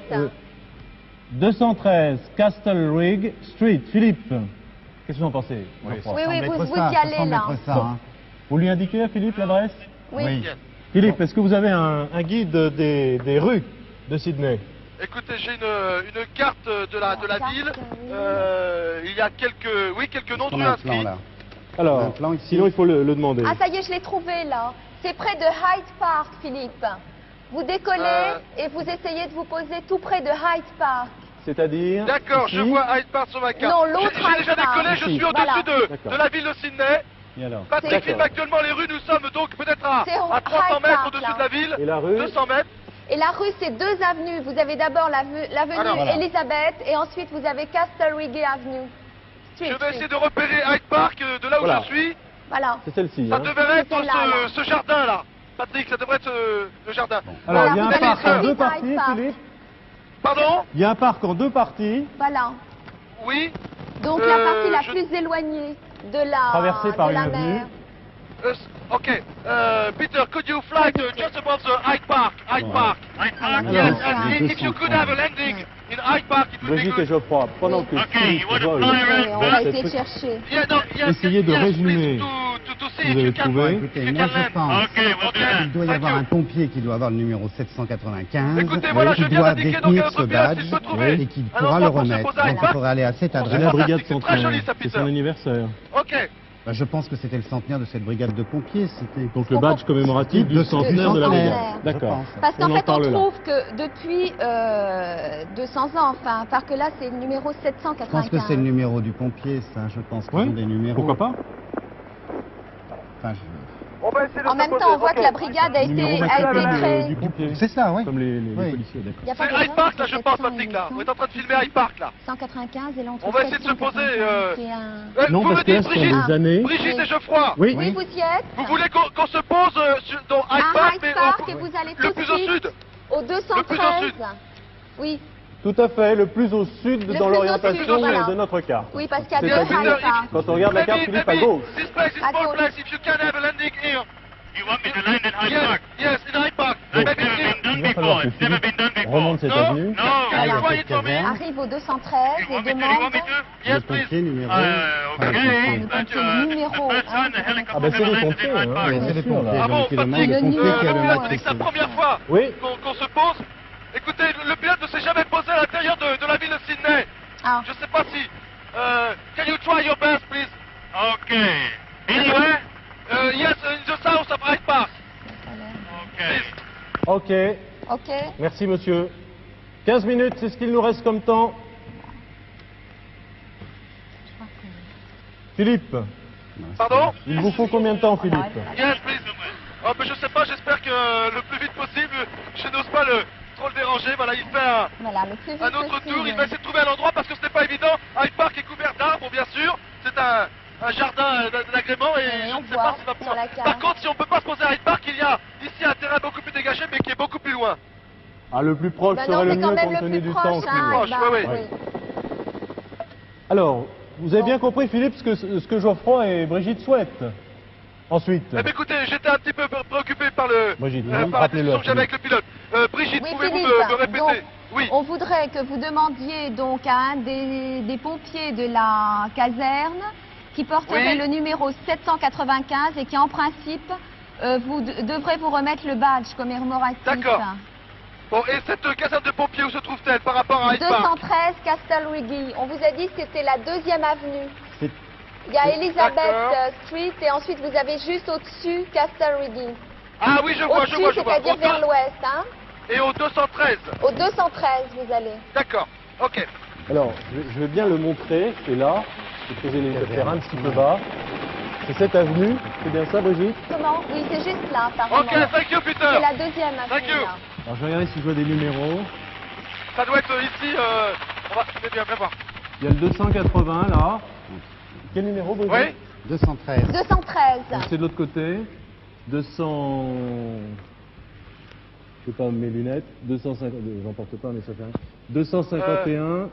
213 Castle Rig Street. Philippe, qu'est-ce que vous en pensez? Oui, Geoffroy Oui, oui, semble vous être y ça, ça allez, semble là. être ça, Bon. hein. Vous lui indiquez à Philippe l'adresse? Oui. Oui. Yes. Philippe, est-ce que vous avez un guide des rues de Sydney? Écoutez, j'ai une carte de la carte, ville. oui. Il y a quelques noms de On rues a un plan, inscrits. là. Alors, Un plan ici. sinon il faut le demander. Ah, ça y est, je l'ai trouvé, là. C'est près de Hyde Park, Philippe. Vous décollez et vous essayez de vous poser tout près de Hyde Park. C'est-à-dire D'accord, je ici vois Hyde Park sur ma carte. Non, l'autre J'ai déjà Hyde Park. décollé, je suis Voilà. au-dessus de D'accord. la ville de Sydney. Et alors? Patrick filme actuellement les rues, nous sommes donc peut-être à C'est au 300 Hyde mètres Park, au-dessus là. de la ville. Et la rue? 200 mètres. Et la rue, c'est 2 avenues. Vous avez d'abord l'avenue Alors, voilà. Elizabeth et ensuite vous avez Castlereagh Avenue. Je Street, vais essayer street. de repérer Hyde Park de là où Voilà. je suis. Voilà. C'est celle-ci. Ça Hein. devrait être C'est là, là. ce jardin-là. Patrick, ça devrait être le jardin. Alors, il y a Voilà, un vous parc avez en deux Hyde parties, Park. Philippe. Pardon? Il y a un parc en deux parties, Voilà. Oui. Donc la partie la je- plus éloignée de la, Traversée par de la une avenue. mer. Okay. Peter, could you fly just above the Hyde Park? Hyde Park. Hyde Park? Alors, Yes, c'est and if you could have a landing in Hyde Park, it would be Brigitte et good. Geoffroy, pendant que Ok, Philippe you want to vole fly Oui, around on va cette essayer de truc- chercher. Yeah, no, yes, Essayez de yes, résumer please, to see vous if avez you can. trouvé. Écoutez, You moi can je land. pense Ok, we'll do Ok. that. qu'il doit y Thank avoir you. un pompier qui doit avoir le numéro 795, Écoutez, voilà, je qui viens doit d'indiquer donc à détenir notre ce pilote badge s'il peut trouver et qui un pourra endroit le pour se remettre. poser à Hyde Donc il Park. faudrait aller à cette C'est adresse. la brigade fantastique, c'est très joli, centenaire. ça, C'est Peter. son anniversaire. Ok. Bah, je pense que c'était le centenaire de cette brigade de pompiers. C'était Donc le badge commémoratif du centenaire de la brigade. je D'accord. pense. Parce qu'en On en fait, on parle là. trouve que depuis 200 ans, enfin, parce que là, c'est le numéro Je pense 795. que c'est le numéro du pompier, ça. Je pense qu'ils Ouais. ont des numéros. Pourquoi pas? Enfin, On va essayer de En se même poser, temps, on voit ok. que la brigade a Numéro été masculin créée. du pompier. c'est ça, oui. Comme les Oui. policiers, d'accord. Il y a pas C'est de Hyde raison, Park, là, c'est je pense, 700 Patrick, là. et On est en train de filmer Hyde Park, là. 195 et là, on On trouve va essayer de se poser. 795, qui est un- Non, Vous parce me que là, dites, ce sont Brigitte, des années. Brigitte et Geoffroy, Oui. Oui, vous y êtes. vous voulez qu'on se pose dans Hyde À Park, Hyde mais Park, et vous allez le tout plus de au suite sud? au 213. sud. Oui, Tout à fait, le plus au sud Le dans plus au l'orientation sud, voilà. de notre carte. oui, parce qu'il y a C'est deux à Peter, Hyde Park. Quand on regarde la carte, Philippe, à gauche. This place is À small gauche. place. If you can have a landing here. You want me to land in Hyde Yes, Park? yes, in Hyde Park. That's Maybe never here. been done Il va falloir before. que It's never been done before. remonte cette No, avenue. no, can Alors, you try it for me? Arrive au 213 You et want me to? You demande want me to? Yes, Le please. pompier numéro. Okay. Enfin, le But, pompier numéro the person, the un. helicopter Ah bah, c'est never les landed pompiers, in Hyde hein. Park. Oui, c'est les Bien sûr, pompiers. Ah bon, Donc il demande Patrick, le pompier qui a le le match. pilote, c'est la première fois Oui. qu'on se pose. Écoutez, le pilote ne s'est jamais posé à l'intérieur de la ville de Sydney. Ah. Je sais pas si. Can you try your best, please? Okay. Anywhere? Yes, in the south of Hyde Park. Okay. Ok, Ok. merci monsieur. 15 minutes, c'est ce qu'il nous reste comme temps. Philippe, Pardon? il vous faut combien de temps, Philippe? Yes, please. Oh, mais je sais pas, j'espère que le plus vite possible. Je n'ose pas trop le déranger. Voilà, il fait Voilà, le plus vite un autre possible. tour. Il va essayer de trouver un endroit parce que ce n'est pas évident. Hyde Park est couvert d'arbres, bien sûr. C'est un jardin d'agrément et Et je on ne sais voit pas s'il va sur pouvoir. la carte. Par contre, si on peut pas se poser à Hyde Park, il y a ici un terrain beaucoup plus dégagé, mais qui est beaucoup plus loin. Ah, le plus proche Bah serait non, le c'est quand mieux même compte le tenu plus du temps. proche. Hein, proche, bah, ouais, oui. Alors, vous avez bien compris, Philippe, ce que Geoffroy et Brigitte souhaitent. Ensuite, Eh bien, écoutez, j'étais un petit peu préoccupé par Brigitte, par la rappelez-le discussion à que j'avais avec le pilote. Brigitte, Oui, pouvez-vous Philippe, me répéter? donc, Oui. on voudrait que vous demandiez donc à un des pompiers de la caserne qui porterait Oui. le numéro 795 et qui en principe devrez vous remettre le badge commémoratif. D'accord. Bon, et cette caserne de pompiers, où se trouve-t-elle par rapport à Hyde Park? 213 Castlereagh. On vous a dit que c'était la 2e avenue. C'est- Il y a Elizabeth D'accord. Street et ensuite vous avez juste au-dessus Castlereagh. Ah oui, je vois, je Au-dessus, vois, je vois. c'est-à-dire Au vers deux- l'ouest. Hein. Et au 213. Au 213, vous allez. D'accord, ok. alors, je vais bien le montrer, c'est là. Je vais poser les terrains un petit peu bas. C'est cette avenue, c'est bien ça, Brigitte? Comment? Oui, c'est juste là, apparemment. Ok, thank you, Peter. C'est la 2e avenue. Thank you. là. Alors je vais regarder si je vois des numéros. Ça doit être ici, on va, je vais bien voir. Il y a le 280 là. Quel numéro, Brigitte? Oui 213. 213. Donc, c'est de l'autre côté. 200... Je sais pas mes lunettes. 250... J'en porte pas, mais ça fait rien. 251...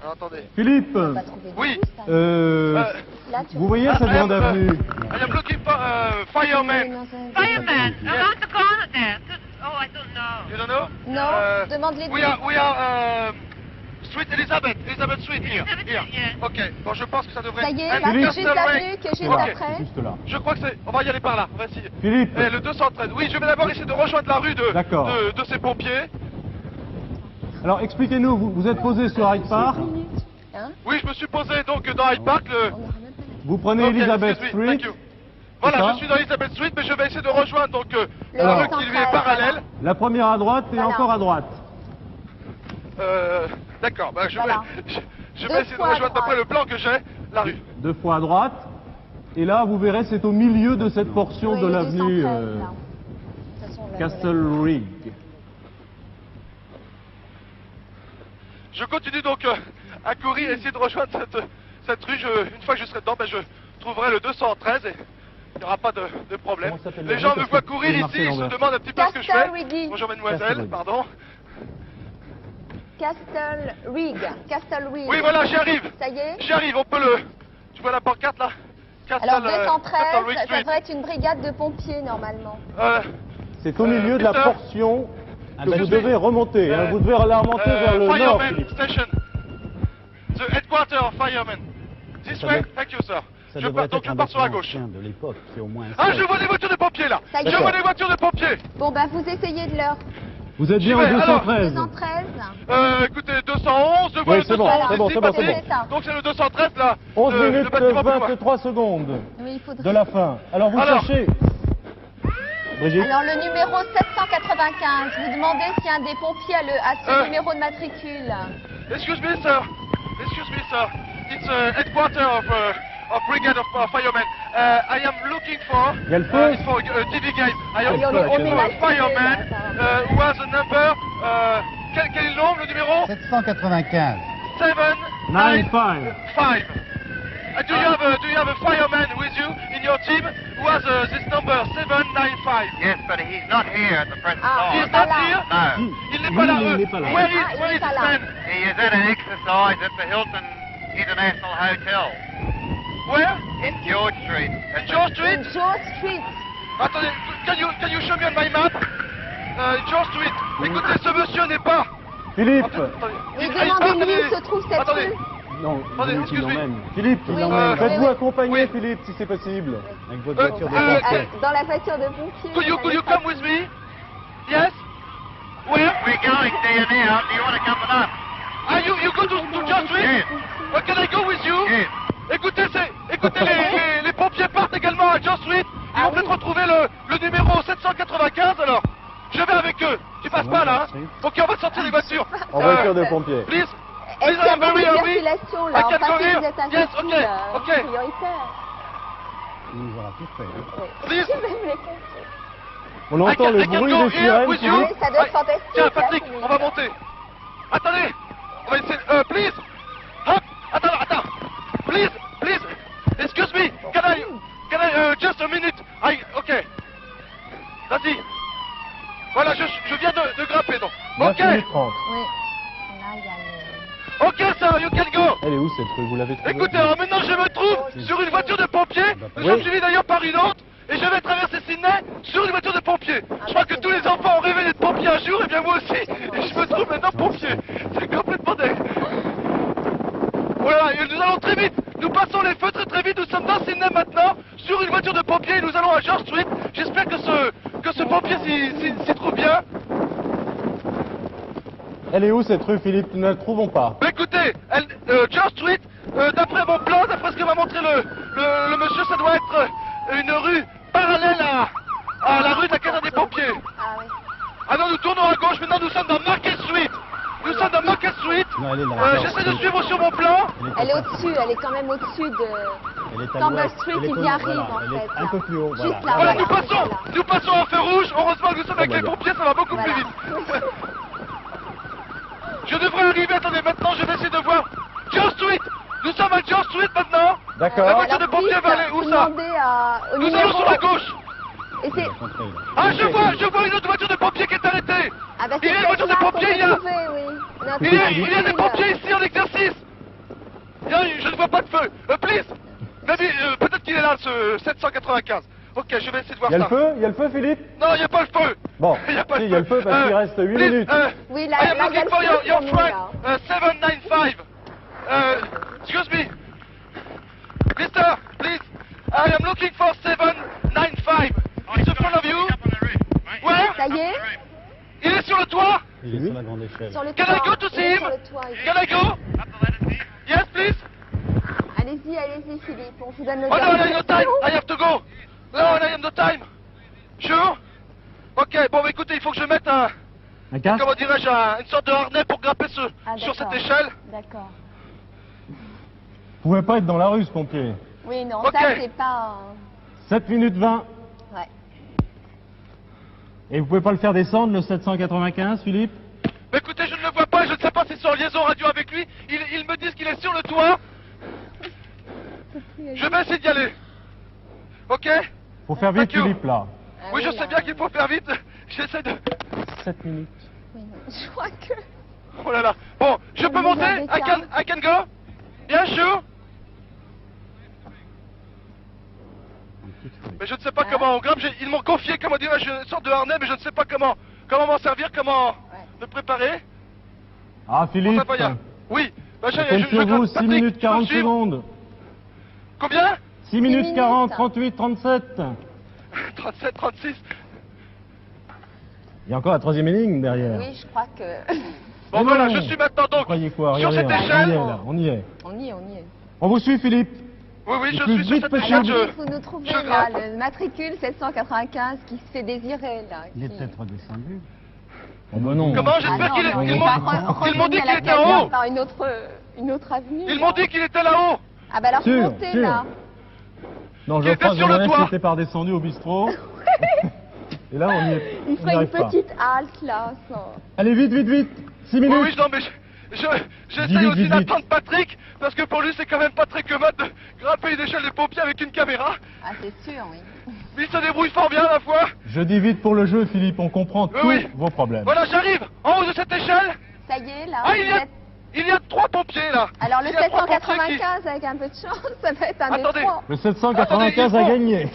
Alors, attendez. Philippe, On va trouver Oui. tout ça. Là, tu vous voyez cette grande avenue? I am looking for fireman. Fireman, Yeah. around the corner there. Oh, I don't know. You don't know? Non, demande-les We are Street Elizabeth Street here. Elizabeth Here. Street, yeah. Ok, bon, je pense que ça devrait Ça y est, And là, c'est Castle juste Lake. l'avenue qui est juste Ok. après. Juste là. Je crois que c'est. On va y aller par là, on va essayer. Philippe, Le 213. Oui, je vais d'abord essayer de rejoindre la rue D'accord. de ces pompiers. alors expliquez-nous, vous êtes posé sur Hyde Park, Hein. Oui, je me suis posé donc dans Hyde Park. On n'aura même pas la- vous prenez Ok, Elizabeth excuse me, Street. thank you. Voilà, ça je suis dans Elizabeth Street, mais je vais essayer de rejoindre donc Le la rue 213, qui lui est parallèle. La première à droite et Voilà. encore à droite. D'accord, bah, Voilà. je Deux vais essayer de fois à rejoindre d'après droite. le plan que j'ai, la rue. 2 fois à droite. Et là, vous verrez, c'est au milieu de cette portion Oui, de le l'avenue 213, là. De toute façon, on l'a- Castlereagh. Je continue donc à courir et essayer de rejoindre cette rue. Une fois que je serai dedans, ben, je trouverai le 213 et il n'y aura pas de problème. Comment s'appelle Les la gens rue me parce voient que courir c'est ici, marqué à ils se l'envers. demandent un petit peu ce que je fais. Castlereagh. Bonjour mademoiselle, Castlereagh. pardon. Castlereagh. Oui voilà, j'y arrive. Ça y est. J'y arrive, on peut le... Tu vois la pancarte là Alors Castlereagh 213, ça Street. devrait être une brigade de pompiers normalement. C'est au milieu de la Peter. portion que vous excuse devez me. remonter. Hein. Vous devez la remonter vers le nord, Fireman Philippe. Station. The headquarter of firemen. This Ça way, doit- thank you sir. Ça Je devrait pars, être donc je un pars sur la bâtiment gauche. ancien de l'époque, c'est au moins un Ah, siècle. je vois des voitures de pompiers là. Ça y est. Je vois des voitures de pompiers. Bon bah vous essayez de leur Vous êtes J'y bien vais, en alors. 213. 213. Écoutez, 211, je vois Oui, le c'est bon, 211 c'est bon, ici c'est bon, passer. c'est bon. Donc c'est le 213 là. 11 le minutes bâtiment plus loin. 23 secondes Oui, il faudrait... de la fin. Alors vous Alors. cherchez. Brigitte, Alors le numéro 795, vous demandez si un des pompiers a ce numéro de matricule. Excuse me sir. Excuse me sir. It's headquarter of brigade of firemen. I am looking for... Il y a le feu. It's for TV game. I am Oui, on est looking for mal a fireman situé, who has a number... quel est le nombre, le numéro 795. 795. 9-5. Do you have a fireman with you in your team who has this number 795? Yes, but he's not here at the present Ah, He's time. not Voilà. here? No. Il n'est pas là. il n'est pas là. Where Ah, il is est pas this là. man? He is at an exercise at the Hilton International Hotel Where? in George Street. In George Street? In George Street. Attendez, can you show me on my map? George Street. Écoutez, ce monsieur n'est pas. Philippe. Attendez. Oui, Il part demandez-lui des- où se trouve cette Attendez. rue. Non, Attendez, il excuse-moi. l'emmène. Philippe, il Oui, l'emmène. oui, Faites-vous oui. accompagner, Oui. Philippe, si c'est possible. Avec votre voiture de euh, pompier. Dans la voiture de pompiers. Could you come with me? Yes? Where? We're going there now. Do you want to come with us? Ah, you go to George Street? Yes. Well, can I go with you? Yes. Écoutez, les pompiers partent également à George Street. Ils Ah vont oui. peut-être retrouver le numéro 795, alors je vais avec eux. Tu passes pas là, hein? Ok, on va sortir des voitures. En voiture de pompier. Please. Est-ce qu'il y a beaucoup hurry, de hurry. circulation I là? can Enfin, go si here. vous êtes un Yes, véhicule okay, okay. prioritaire. Il nous aura tout fait. hein. Please. Même les pompiers. On entend le I can bruit go des here sirènes, with Philippe. you. Oui, ça doit être I- fantastique, Tiens, là, Patrick, Philippe. on va monter. Attendez. On va essayer. Please. Hop. Attends. Please. Excuse me. Can I, just a minute. Ok. Vas-y. Voilà, je viens de grimper, donc. 9 Ok. minutes 30. Oui. Là, il y a le... Ok, sir, you can go. Elle est où cette rue? Vous l'avez trouvée? Écoutez, alors maintenant je me trouve sur une voiture de pompiers. Nous sommes suivis d'ailleurs par une autre. Et je vais traverser Sydney sur une voiture de pompiers. Je crois que tous les enfants ont rêvé d'être pompiers un jour, et bien moi aussi. Et je me trouve maintenant pompier. C'est complètement dingue. Voilà, et nous allons très vite. Nous passons les feux très vite. Nous sommes dans Sydney maintenant, sur une voiture de pompiers. Et nous allons à George Street. J'espère que ce pompier s'y trouve bien. Elle est où cette rue, Philippe? Nous ne la trouvons pas. Bah, écoutez, George Street, d'après mon plan, d'après ce que m'a montré le monsieur, ça doit être une rue parallèle à la rue de la caserne des pompiers. Ah oui. Ah non, nous tournons à gauche, maintenant nous sommes dans Market Street. Nous sommes dans Market Street. Non, elle est là. J'essaie de suivre sur mon plan. Elle est au-dessus, elle est quand même au-dessus de... Elle est à Campbell l'ouest. Street, Elle est il comme- y arrive, voilà, en elle est fait, un là. peu plus haut. Juste Voilà. là. Voilà, voilà, nous passons en feu rouge. Heureusement que nous sommes avec bah, les bien. pompiers, ça va beaucoup Voilà. plus vite. Je devrais arriver, attendez, maintenant je vais essayer de voir George Street. Nous sommes à George Street maintenant. La D'accord. voiture de pompiers va aller où ça? Au Nous numéro... allons sur la gauche. Et c'est... Contré, là. Ah, je vois une autre voiture de pompiers qui est arrêtée. Ah bah Il y a une voiture de pompiers, il y a... Oui. Il y a des pompiers ici en exercice. Je ne vois pas de feu. Please. Peut-être qu'il est là, ce 795. Ok, je vais essayer de voir Il y a ça. le feu? Il y a le feu, Philippe? Non, il n'y a pas le feu. Bon, Il n'y a pas si, il y a le feu parce qu'il reste 8 please, minutes. Oui, I là, am là, il y a looking le for feu your pour nous, friend, là. 795. Excuse me. Mister, please. I am looking for 795. It's in front of you. Where? Ça y est? Il est sur le toit. Il est sur la grande échelle. Sur le Can toit. I go to Il see est him? sur le toit, il est- Can I go? Yes, please. Allez-y, Philippe, on vous donne le Oh no, I have no time. dernier. I have to go. No, I have no time. Sure? Ok, bon, bah, écoutez, il faut que je mette Un casque? comment dirais-je, une sorte de harnais pour grimper Ah, sur cette d'accord. échelle. D'accord. Vous pouvez pas être dans la rue, ce pompier. Oui, non, Ok. ça c'est pas... 7 minutes 20. Ouais. Et vous pouvez pas le faire descendre, le 795, Philippe? Mais écoutez, je ne le vois pas, je ne sais pas s'ils sont en liaison radio avec lui. Ils me disent qu'il est sur le toit. Je vais essayer d'y aller. Ok? Faut faire vite, Thank you. Philippe, là. Ah Oui, je là, sais bien qu'il faut faire vite. J'essaie de... 7 minutes. oui, non, je crois que... Oh là là. Bon, je peux vous monter? avez I can go? Bien sûr. Mais je ne sais pas comment on grimpe. Ils m'ont confié, comment dirais-je, une sorte de harnais, mais je ne sais pas comment m'en servir, comment me préparer. Ah, Philippe. Bon, ça va y aller. Oui. Bah, Je compte sur vous, 6 Patrick, minutes tu peux me 40 suivre secondes. Combien? 6 minutes minutes. 40, 38, 37. 37, 36. Il y a encore la troisième énigme derrière. Oui, je crois que... Bon, Mais voilà, non. je suis maintenant Vous donc croyez quoi? sur Regardez, cette là, on y échelle. est, là, on y est. On y est, on y est. On vous suit, Philippe? Oui, oui, Le je plus suis sur vite cette possible. échelle. Alors, vous nous trouvez je là, grimpe. le matricule 795 qui se fait désirer, là. Il est qui- peut-être redescendu. Oh, bah non. Comment? Ah J'espère non, qu'il est... non, Ils il m'ont va ils m'ont dit revenir qu'il à la était en caserne haut. par une autre avenue. Ils là. m'ont dit qu'il était là-haut. Ah bah alors, Sûr, montez sûr. là. Non, Qui je était crois que sur le Jean-Baptiste toit. était pas redescendu au bistrot. Et là, on y est. Il on y ferait une arrive pas. petite halte là. sans- Allez, vite, vite, vite. 6 Oui, minutes. oui, non, mais j'essaie Vite, aussi vite, d'attendre Patrick, parce que pour lui, c'est quand même pas très commode de grimper une échelle des pompiers avec une caméra. Ah, c'est sûr, oui. Mais il se débrouille fort bien à la fois. Je dis vite pour le jeu, Philippe. On comprend tous oui. vos problèmes. Voilà, j'arrive en haut de cette échelle. Ça y est, là. Ah, vous êtes- il y a 3 pompiers là. Alors, le Il y a 3 pompiers 795, avec un peu de chance, ça va être un des Attendez. trois. Le 795 a Attendez, gagné.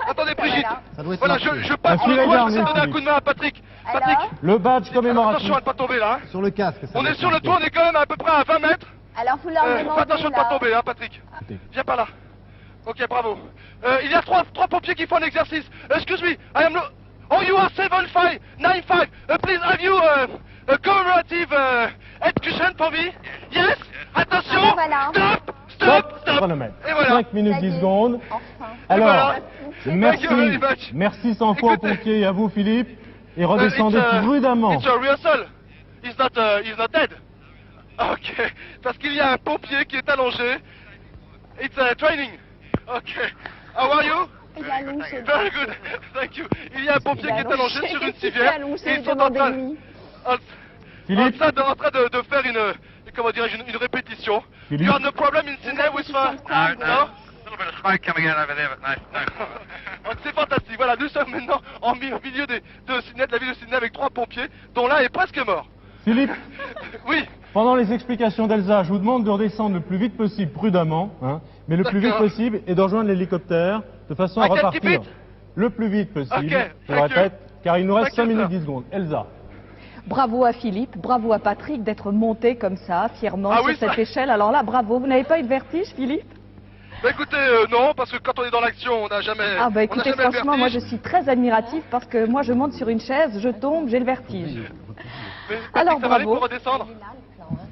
Attendez, Brigitte. Voilà. Ça doit être Voilà, marqué. je passe Un le filet toit, je garni, vais donner un Philippe. coup de main à Patrick. Patrick, Alors, Le badge commémoratif. attention à ne pas tomber là. Hein. Sur le casque, ça On doit est être sur le marqué. toit, on est quand même à peu près à 20 mètres. alors vous leur Fais demandez attention de là. pas tomber, hein, Patrick. Écoutez. Viens par là. Ok, bravo. Il y a trois pompiers qui font un exercice. Excuse me, I am... Oh, you are 7595. Please, have you a commemorative education for me? Yes? Attention! Ah, voilà. Stop! Stop. Stop! Stop! Chronomètre. Et voilà. 5 minutes Ça y 10 est. secondes. Enfin. Alors, voilà. merci. Thank you very much. Merci 100 fois aux Écoutez. pompiers et à vous, Philippe. Et redescendez prudemment. It's a rehearsal. He's not dead. Ok. Parce qu'il y a un pompier qui est allongé. It's a training. Ok. How are you? Il est allongé. Very good. Thank you. Il y a un pompier qui est allongé sur une Qu'est-ce qu'il fait civière. allongé, Et ils sont en train, demandez-lui. Philippe. en train de faire comment dirais-je, une répétition. Philippe. You have no problem in Sydney with No, no. No? A little bit of smoke coming out over there, but no, no. C'est fantastique. Voilà, nous sommes maintenant au milieu de Sydney, de la ville de Sydney, avec 3 pompiers, dont l'un est presque mort. Philippe, Oui. pendant les explications d'Elsa, je vous demande de redescendre le plus vite possible, prudemment, hein, mais le plus vite D'accord. possible, et de rejoindre l'hélicoptère de façon à I can keep repartir it? le plus vite possible. Ok, Je le thank you. répète, car il nous reste Thank 5 you, minutes sir. 10 secondes. Elsa. Bravo à Philippe, bravo à Patrick d'être monté comme ça, fièrement Ah sur oui, cette ça- échelle. Alors là, bravo. Vous n'avez pas eu de vertige, Philippe? Bah écoutez, non, parce que quand on est dans l'action, on n'a jamais. Ah bah on n'a écoutez, jamais le franchement, moi je vertige. suis très admirative parce que moi je monte sur une chaise, je tombe, j'ai le vertige. Mais, Alors, Patrick, ça va aller bravo. pour redescendre?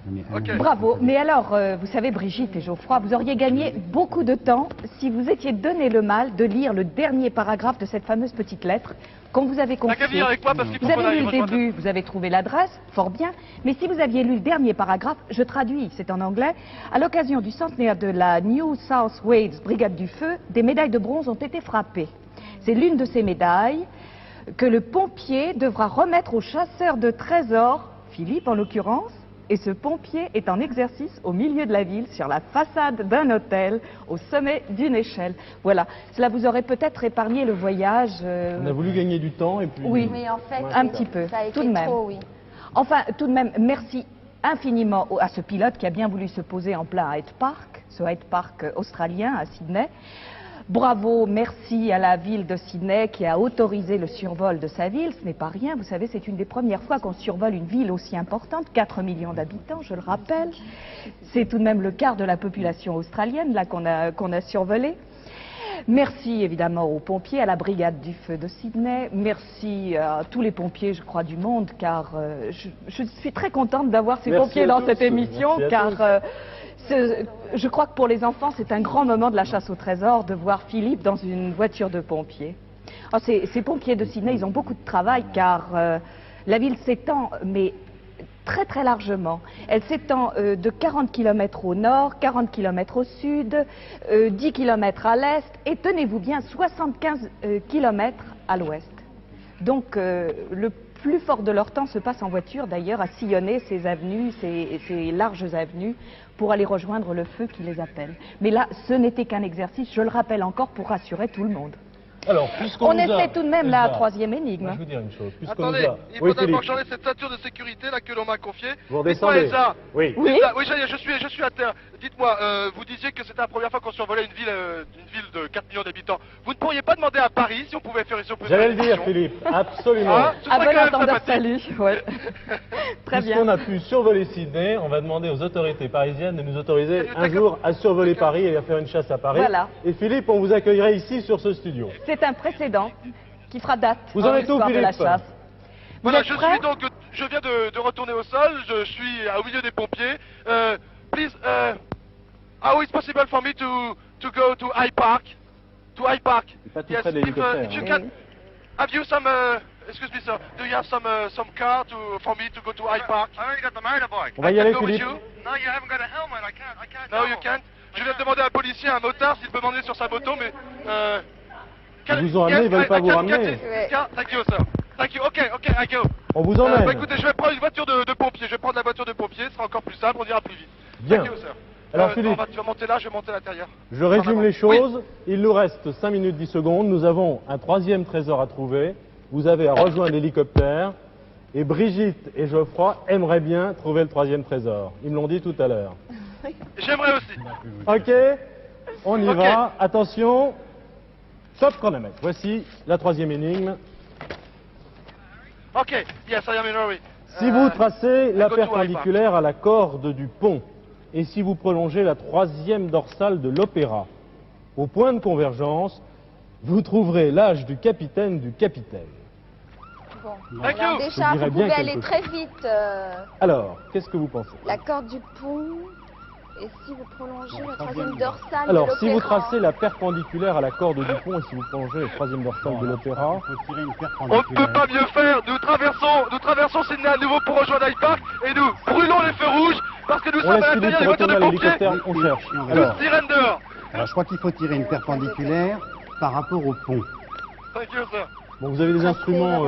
Mais, Ok. Bravo. Mais alors, vous savez, Brigitte et Geoffroy, vous auriez gagné beaucoup de temps si vous étiez donné le mal de lire le dernier paragraphe de cette fameuse petite lettre qu'on vous avait T'as qu'à confiée. venir avec moi parce qu'il faut Vous qu'on avez aille lu le rejoindre- début, vous avez trouvé l'adresse, fort bien. Mais si vous aviez lu le dernier paragraphe, je traduis, c'est en anglais. À l'occasion du centenaire de la New South Wales Brigade du Feu, des médailles de bronze ont été frappées. C'est l'une de ces médailles que le pompier devra remettre au chasseur de trésors, Philippe en l'occurrence. Et ce pompier est en exercice au milieu de la ville, sur la façade d'un hôtel, au sommet d'une échelle. Voilà, cela vous aurait peut-être épargné le voyage. On a voulu gagner du temps et puis... Oui. Mais en fait, Un petit peu, ça a été tout de même. trop, oui. Enfin, tout de même, merci infiniment à ce pilote qui a bien voulu se poser en plein Hyde Park, ce Hyde Park australien à Sydney. Bravo, merci à la ville de Sydney qui a autorisé le survol de sa ville. Ce n'est pas rien, vous savez, c'est une des premières fois qu'on survole une ville aussi importante, 4 millions d'habitants, je le rappelle. C'est tout de même le quart de la population australienne là qu'on a survolé. Merci évidemment aux pompiers, à la brigade du feu de Sydney. Merci à tous les pompiers, je crois, du monde, car je suis très contente d'avoir ces Merci pompiers à dans tous. cette émission, Merci à car tous. je crois que pour les enfants, c'est un grand moment de la chasse au trésor de voir Philippe dans une voiture de pompiers. Oh, ces pompiers de Sydney, ils ont beaucoup de travail, car la ville s'étend, mais très très largement. Elle s'étend de 40 km au nord, 40 km au sud, 10 km à l'est et tenez-vous bien 75 km à l'ouest. Donc le plus fort de leur temps se passe en voiture d'ailleurs à sillonner ces avenues, ces larges avenues pour aller rejoindre le feu qui les appelle. Mais là, ce n'était qu'un exercice, je le rappelle encore, pour rassurer tout le monde. Alors, On essaie tout de même la troisième énigme. Moi, je vous dire une chose. Puisqu'on Attendez, nous a... il faut Oui, d'abord Philippe, changer cette ceinture de sécurité là que l'on m'a confiée. vous Dites-moi, redescendez. Elsa. Oui. Oui. Elsa, oui, je suis à terre. Dites-moi, vous disiez que c'était la première fois qu'on survolait une ville de 4 millions d'habitants. Vous ne pourriez pas demander à Paris si on pouvait faire ici? J'allais le dire, Philippe, absolument. Ah, ce À serait bon quand même entendeur, sympathique. salut. Ouais. Très Puisqu'on bien. a pu survoler Sydney, on va demander aux autorités parisiennes de nous autoriser un D'accord. jour à survoler Paris et à faire une chasse à Paris. Voilà. Et Philippe, on vous accueillerait ici sur ce studio. C'est un précédent qui fera date Vous dans en êtes où, l'histoire de la Philippe? chasse. Vous Voilà, êtes je prêts? suis donc, je viens de retourner au sol, je suis au milieu des pompiers. Please, how is possible for me to go to High Park? To High Park. Pas tout près de l'hélicoptère, if you hein. can, have you some, excuse me sir, do you have some car for me to go to High Park? I already got the motorbike. On va y I can aller, go with Philippe. you? No, you haven't got a helmet. I can't. No, go. you can't. Je viens de demander à un policier, à un motard, s'il peut m'emmener sur sa moto, mais... Ils vous ont amené, ils veulent pas vous ramener. Thank you, sir. Thank you. OK, I go. On vous emmène. Bah, écoutez, je vais prendre une voiture de pompier. Je vais prendre la voiture de pompier, ce sera encore plus simple, on ira plus vite. Bien. Thank you, sir. Alors, Philippe. Tu vas monter là, je vais monter à l'intérieur. Je résume les Oui. choses. Il nous reste 5 minutes 10 secondes. Nous avons un troisième trésor à trouver. Vous avez à rejoindre l'hélicoptère. Et Brigitte et Geoffroy aimeraient bien trouver le troisième trésor. Ils me l'ont dit tout à l'heure. J'aimerais aussi. Ok, on y Ok. va. Attention. Top chronomètre. Voici la troisième énigme. OK, yes, I am in a hurry. Si vous tracez la go to High perpendiculaire à la corde du pont et si vous prolongez la troisième dorsale de l'opéra, au point de convergence, vous trouverez l'âge du capitaine du capitaine. Bon. Thank Alors you. déjà, Je dirais vous bien pouvez aller quelque très vite. Alors, qu'est-ce que vous pensez? La corde du pont. Et si vous prolongez la troisième dorsale Alors, de si vous l'opéra. tracez la perpendiculaire à la corde du pont et si vous prolongez la troisième dorsale de l'opéra, Il faut tirer une On ne peut perpendiculaire. pas mieux faire. Nous traversons Sydney à nouveau pour rejoindre High Park et nous brûlons les feux rouges parce que nous on sommes à laisse Philippe l'intérieur des voitures retourner à de pompiers. l'hélicoptère, on cherche. Oui, Alors, Sirène dehors. Alors je crois qu'il faut tirer une perpendiculaire par rapport au pont. Thank you, sir. bon, vous avez des instruments,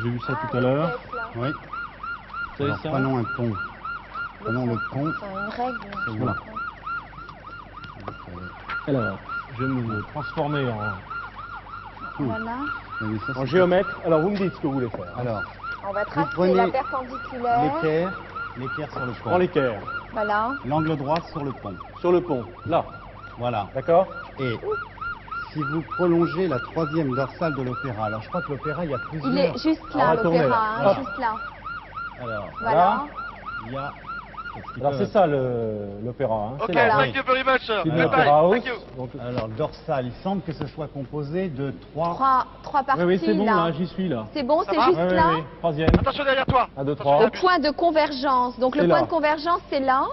j'ai vu ça tout à l'heure. Oui. Vous savez Alors ça prenons un pont. Prenons le pont. Enfin, une règle. Voilà. Alors, je vais me transformer Voilà. Oui, ça, en c'est- géomètre. Alors, vous me dites ce que vous voulez faire. Alors, On va tracer prenez la perpendiculaire. l'équerre sur le Prends pont. l'équerre. Voilà. L'angle droit sur le pont. Sur le pont. Là. Voilà. D'accord? Et si vous prolongez la troisième dorsale de l'opéra, alors je crois que l'opéra, il y a plusieurs. Il est juste On là, va tourner, l'opéra, là. hein, Là. juste là. Alors, Voilà. là, il y a... Alors, c'est ça l'opéra. Hein. OK, C'est là. thank you very much, sir. C'est de Bye l'opéra bye. house. Thank you. Donc, Alors, le dorsal, il semble que ce soit composé de trois... Trois parties Oui, c'est bon, là. là, j'y suis, là. C'est bon, c'est va juste oui, oui, là. oui. Troisième. Attention derrière toi. 1, 2, Attention, 3. Le point de convergence. Donc C'est le point là. de convergence, c'est là.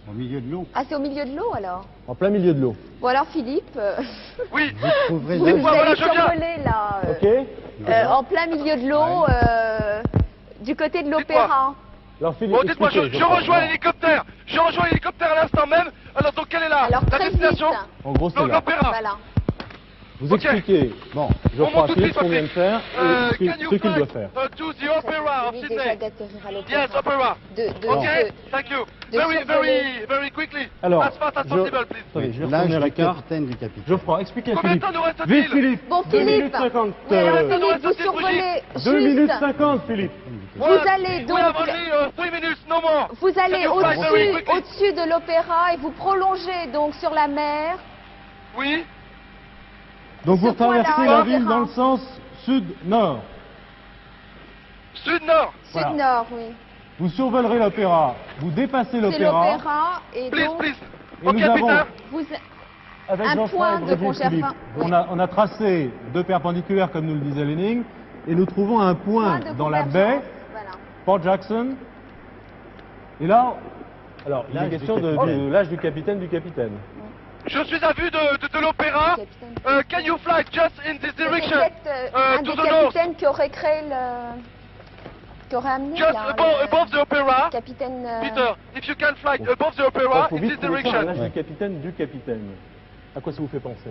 au milieu de l'eau. Ah, c'est au milieu de l'eau alors. En plein milieu de l'eau. Bon alors Philippe, Oui. Vous trouverez vous deux... Voilà, allez je viens. survoler là, Ok? en plein milieu de l'eau, du côté de l'opéra. Alors, Philippe, Bon, dites-moi, expliquez, je rejoins l'hélicoptère. Je rejoins l'hélicoptère à l'instant même. Alors, donc, quelle est Alors la très vite. destination? En gros, c'est là. L'opéra. Voilà. Vous Ok. expliquez. Bon, je On crois monte à tout de Philippe suite, ce qu'on vient de faire et Can you ce qu'il fly doit faire. to the opera of Évite déjà Sydney? d'atterrir à l'opéra. Yes, opera. De- OK, thank you. de survoler. Very quickly. Alors, As fast as je- possible, please. Attendez, je vais L'âge retourner à la du carte. capitaine du capitaine. Geoffroy, expliquez à Combien de Philippe. temps nous reste-t-il? Vite, Philippe. Bon, 2 Philippe. minutes 50. Oui, alors ça doit Philippe, être vous assez survolez 2 minutes juste. 50, Philippe. Vous allez donc, We have only 3 minutes, no more. vous allez Can you fly very quickly? au-dessus de l'opéra et vous prolongez donc sur la mer. Oui. Donc vous Ce point-là, traversez la l'opéra. ville dans le sens sud-nord. Sud-nord. Voilà. Sud-nord, oui. Vous survolerez l'opéra. Vous dépassez C'est l'opéra. l'opéra et Please, donc please. Et OK, nous avons- Peter. vous... Avec Un Geoffroy point et de Brigitte conserva- Philippe. oui. On a tracé 2 perpendiculaires comme nous le disait l'énigme et nous trouvons un point Point de dans la convergence. baie, Voilà. Port Jackson. Et là, alors il est L'âge question du de capitaine. l'âge du capitaine du capitaine. Je suis à vue de l'opéra. Capitaine. Can you fly just in this C'est direction? peut-être un to des the north. capitaines qui aurait créé le... qu'aurait amené Just là, above the opera. capitaine... Peter, if you can fly above the opera, faut in vite this trouver ça, un direction. âge du capitaine. À quoi ça vous fait penser?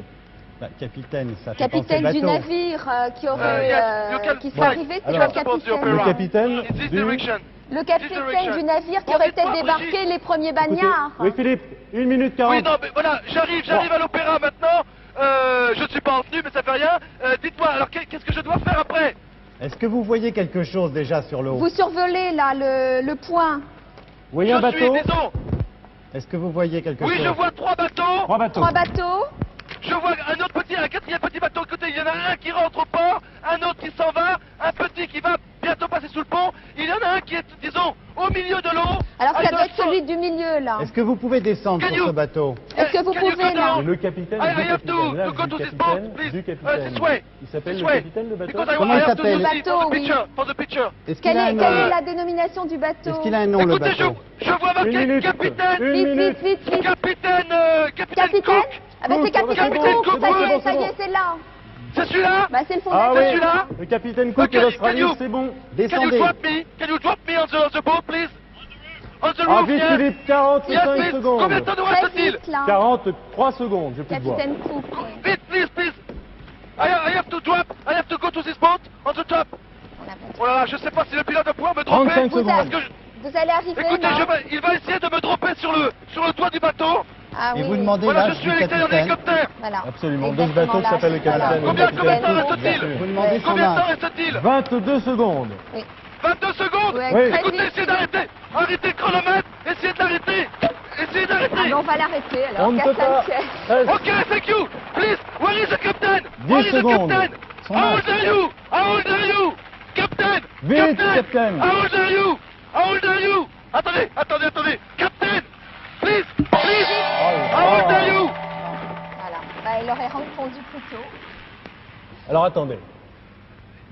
Bah, capitaine, ça fait penser Capitaine du bateau. navire qui aurait... yes, you can qui fly. serait arrivé, c'est Alors, le above the capitaine. Le opera. capitaine In this du... direction. Le capitaine du navire qui aurait peut-être débarqué les premiers Écoutez, bagnards. oui, Philippe, 1 minute 40. Oui, non, mais voilà, j'arrive à l'opéra maintenant. Je ne suis pas en tenue, mais ça fait rien. Dites-moi, alors qu'est-ce que je dois faire après? Est-ce que vous voyez quelque chose déjà sur l'eau? Vous survolez là le point. Vous voyez un Je suis, bateau? disons, Est-ce que vous voyez quelque oui, chose? je vois 3 bateaux. 3 bateaux. 3 bateaux. Je vois un 4e petit bateau. Écoutez, il y en a un qui rentre au port, un autre qui s'en va, un petit qui va bientôt passer sous le pont. Il y en a un qui est, disons, au milieu de l'eau. Alors ça I doit don't être celui du milieu là. Est-ce que vous pouvez descendre Can sur you- ce bateau? Est-ce que vous Can you pouvez, go là down? Le capitaine I du have to capitaine. L'âge go du to this capitaine boat, please. du capitaine. This way. Il s'appelle This le way. capitaine de bateau? Because I Comment have il to s'appelle? see Bateau, for the oui. picture. For the picture. Est-ce qu'il Quelle a un est nom? la dénomination du bateau? Est-ce qu'il a un nom, le Écoutez, bateau? je vois Une marqué minute. capitaine. Une Vite, minute. vite, vite, vite. Capitaine Capitaine Cook. Ah bah c'est Capitaine Capitaine Cook, Cook, ça y oui, est, ça y est, c'est là. C'est celui-là? Bah c'est le Ah fondateur. oui, celui-là? le capitaine Cook Ok, et l'Australie, can you- c'est bon. Can you Descendez. drop me? Can you drop me on the boat, please? On the Ah, roof, vite yes. Philippe, 45 Yes, please. secondes. Combien de temps nous Très reste-t-il? vite là. 43 secondes, je peux te voir. Capitaine Cook. oui. Vite, please, please. I have to drop. I have to go to this boat on the top. On a pas dit. Oh là là, je sais pas si le pilote va pouvoir me dropper. 35 Vous, secondes. Parce que vous allez arriver écoutez, là. il va essayer de me dropper sur le toit du bateau. Ah Et oui. vous demandez Voilà, je l'âge suis du à l'extérieur de capitaine. l'hélicoptère. Voilà. Absolument, de ce Exactement bateau qui là, s'appelle le voilà. capitaine. Combien le de temps capitaine Cook, reste-t-il? bien sûr. Vous demandez son Combien de temps âge. reste-t-il? 22 secondes. 22 secondes. Ouais, Oui. très Écoutez, vite. essayez d'arrêter. Arrêtez le chronomètre. Essayez de l'arrêter. Essayez Ah d'arrêter. ben on va l'arrêter alors. On ne qu'à peut ça pas. ne tienne. 13, Okay, thank you. Please, where is the captain? 10 Where is the secondes. captain? Son How âge. old are you? How old are you? Captain! Vite, captain. How old are you? How old are you? Attendez. Captain! Please! How old are you? Voilà. Bah, il aurait répondu plus tôt. Alors attendez.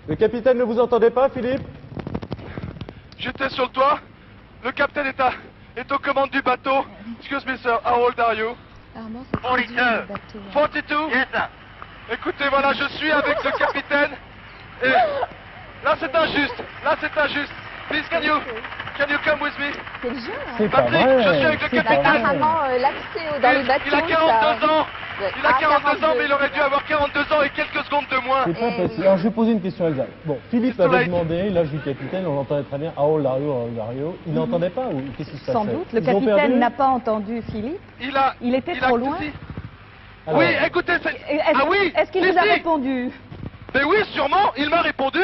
Le capitaine ne vous entendait pas, Philippe? J'étais sur le toit. Le capitaine est aux commandes du bateau. Excuse me, sir. How old are you? Apparemment, c'est 42. le bateau. 42? Yes, sir. Écoutez, voilà, je suis avec le capitaine. Et là, c'est injuste. Please, can you come with me? C'est le jeu. Hein. C'est pas Patrick, vrai. je suis avec le c'est pas capitaine. vrai. Apparemment, l'accès dans les bateaux. Il a 42 ans. Ouais. Il a Ah, 42 ans, 42. mais il aurait dû avoir 42 ans et quelques secondes de moins. C'est pas Eh possible. oui. Alors je vais poser une question exacte. Bon, Philippe It's too avait late. demandé l'âge du capitaine, on l'entendait très bien. How old are you, how old are you? Il n'entendait pas ou qu'est-ce qui se passait? Sans doute. Le Ils ont perdu capitaine n'a pas entendu Philippe. Il était a trop loin. si. Alors, Oui, écoutez, Et Est-ce ah oui, est-ce qu'il si, vous a si. répondu? Mais oui, sûrement, il m'a répondu.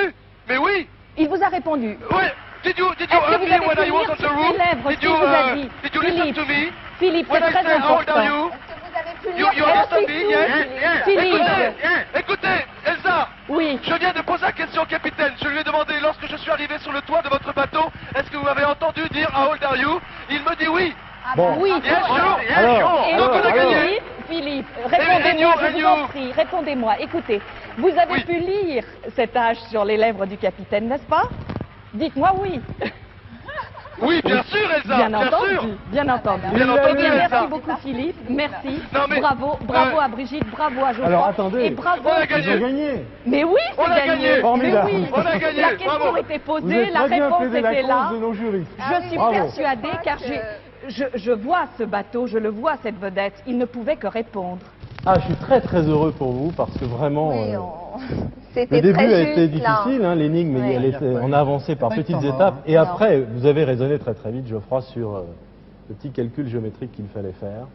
Mais oui. Il vous a répondu. Oui. Did you Est-ce que hear vous me avez when I pu was lire on the sur roof? ses lèvres Did ce qu'il you, vous a dit? did you listen Philippe, to me? Philippe, When c'est I très say how old are important. you? Est-ce que vous avez pu You lire understand Philippe? me? Yes? Yes. Philippe. Écoutez, Elsa. Oui. Je viens de poser la question au capitaine. Je lui ai demandé lorsque je suis arrivé sur le toit de votre bateau, est-ce que vous m'avez entendu dire how old are you? Il me dit oui. Ah, Bon. bah, Oui. Yes, sure. Alors, Et Donc on a gagné. Philippe, répondez-moi, je vous and en prie, répondez-moi. Écoutez, vous avez Oui. pu lire cet âge sur les lèvres du capitaine, n'est-ce pas? Dites-moi oui. Oui, bien sûr, Elsa. Bien Bien sûr. entendu, bien entendu. Bien Il entendu, l'a eu. Merci Elsa. beaucoup Philippe, merci. Non, mais- Bravo à Brigitte, bravo à Geoffroy. Alors, attendez. Et bravo. On a ils ont gagné. gagné. Mais oui, On c'est a gagné. gagné. Formidable. Mais oui. On a gagné. La question Bravo. était Vous posée, êtes la très bien réponse plaidé la était là. cause de nos juristes. Je suis Bravo. persuadée car je vois ce bateau, je le vois cette vedette, il ne pouvait que répondre. Ah, je suis très très heureux pour vous parce que vraiment, Oui, c'était le début très a été juste, là. difficile, hein, l'énigme, Oui. on a avancé par C'est pas petites étonnant, étapes hein. et Non. après, vous avez raisonné très très vite, Geoffroy, sur le petit calcul géométrique qu'il fallait faire.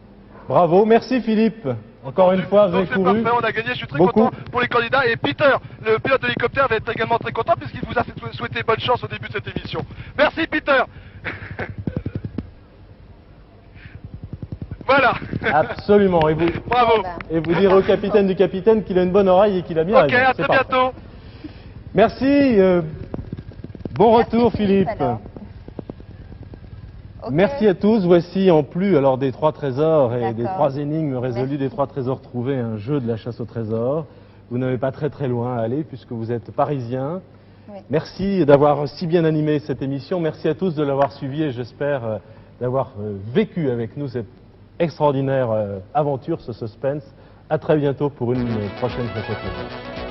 Bravo, merci Philippe. Encore une fois, vous avez Donc c'est couru. parfait, on a gagné, je suis très beaucoup. content pour les candidats. Et Peter, le pilote d'hélicoptère, va être également très content puisqu'il vous a souhaité bonne chance au début de cette émission. Merci Peter. Voilà. Absolument. Bravo. Et vous dire au capitaine du capitaine qu'il a une bonne oreille et qu'il a bien Ok, raison. à C'est très parfait. bientôt. Merci. Bon Merci, retour Philippe. alors. Ok. Merci à tous. Voici en plus alors des 3 trésors et des D'accord. 3 énigmes résolues, Merci. des 3 trésors trouvés, un jeu de la chasse au trésor. Vous n'avez pas très très loin à aller puisque vous êtes parisien. Oui. Merci d'avoir si bien animé cette émission. Merci à tous de l'avoir suivi et j'espère d'avoir vécu avec nous cette extraordinaire aventure, ce suspense. À très bientôt pour une prochaine photo.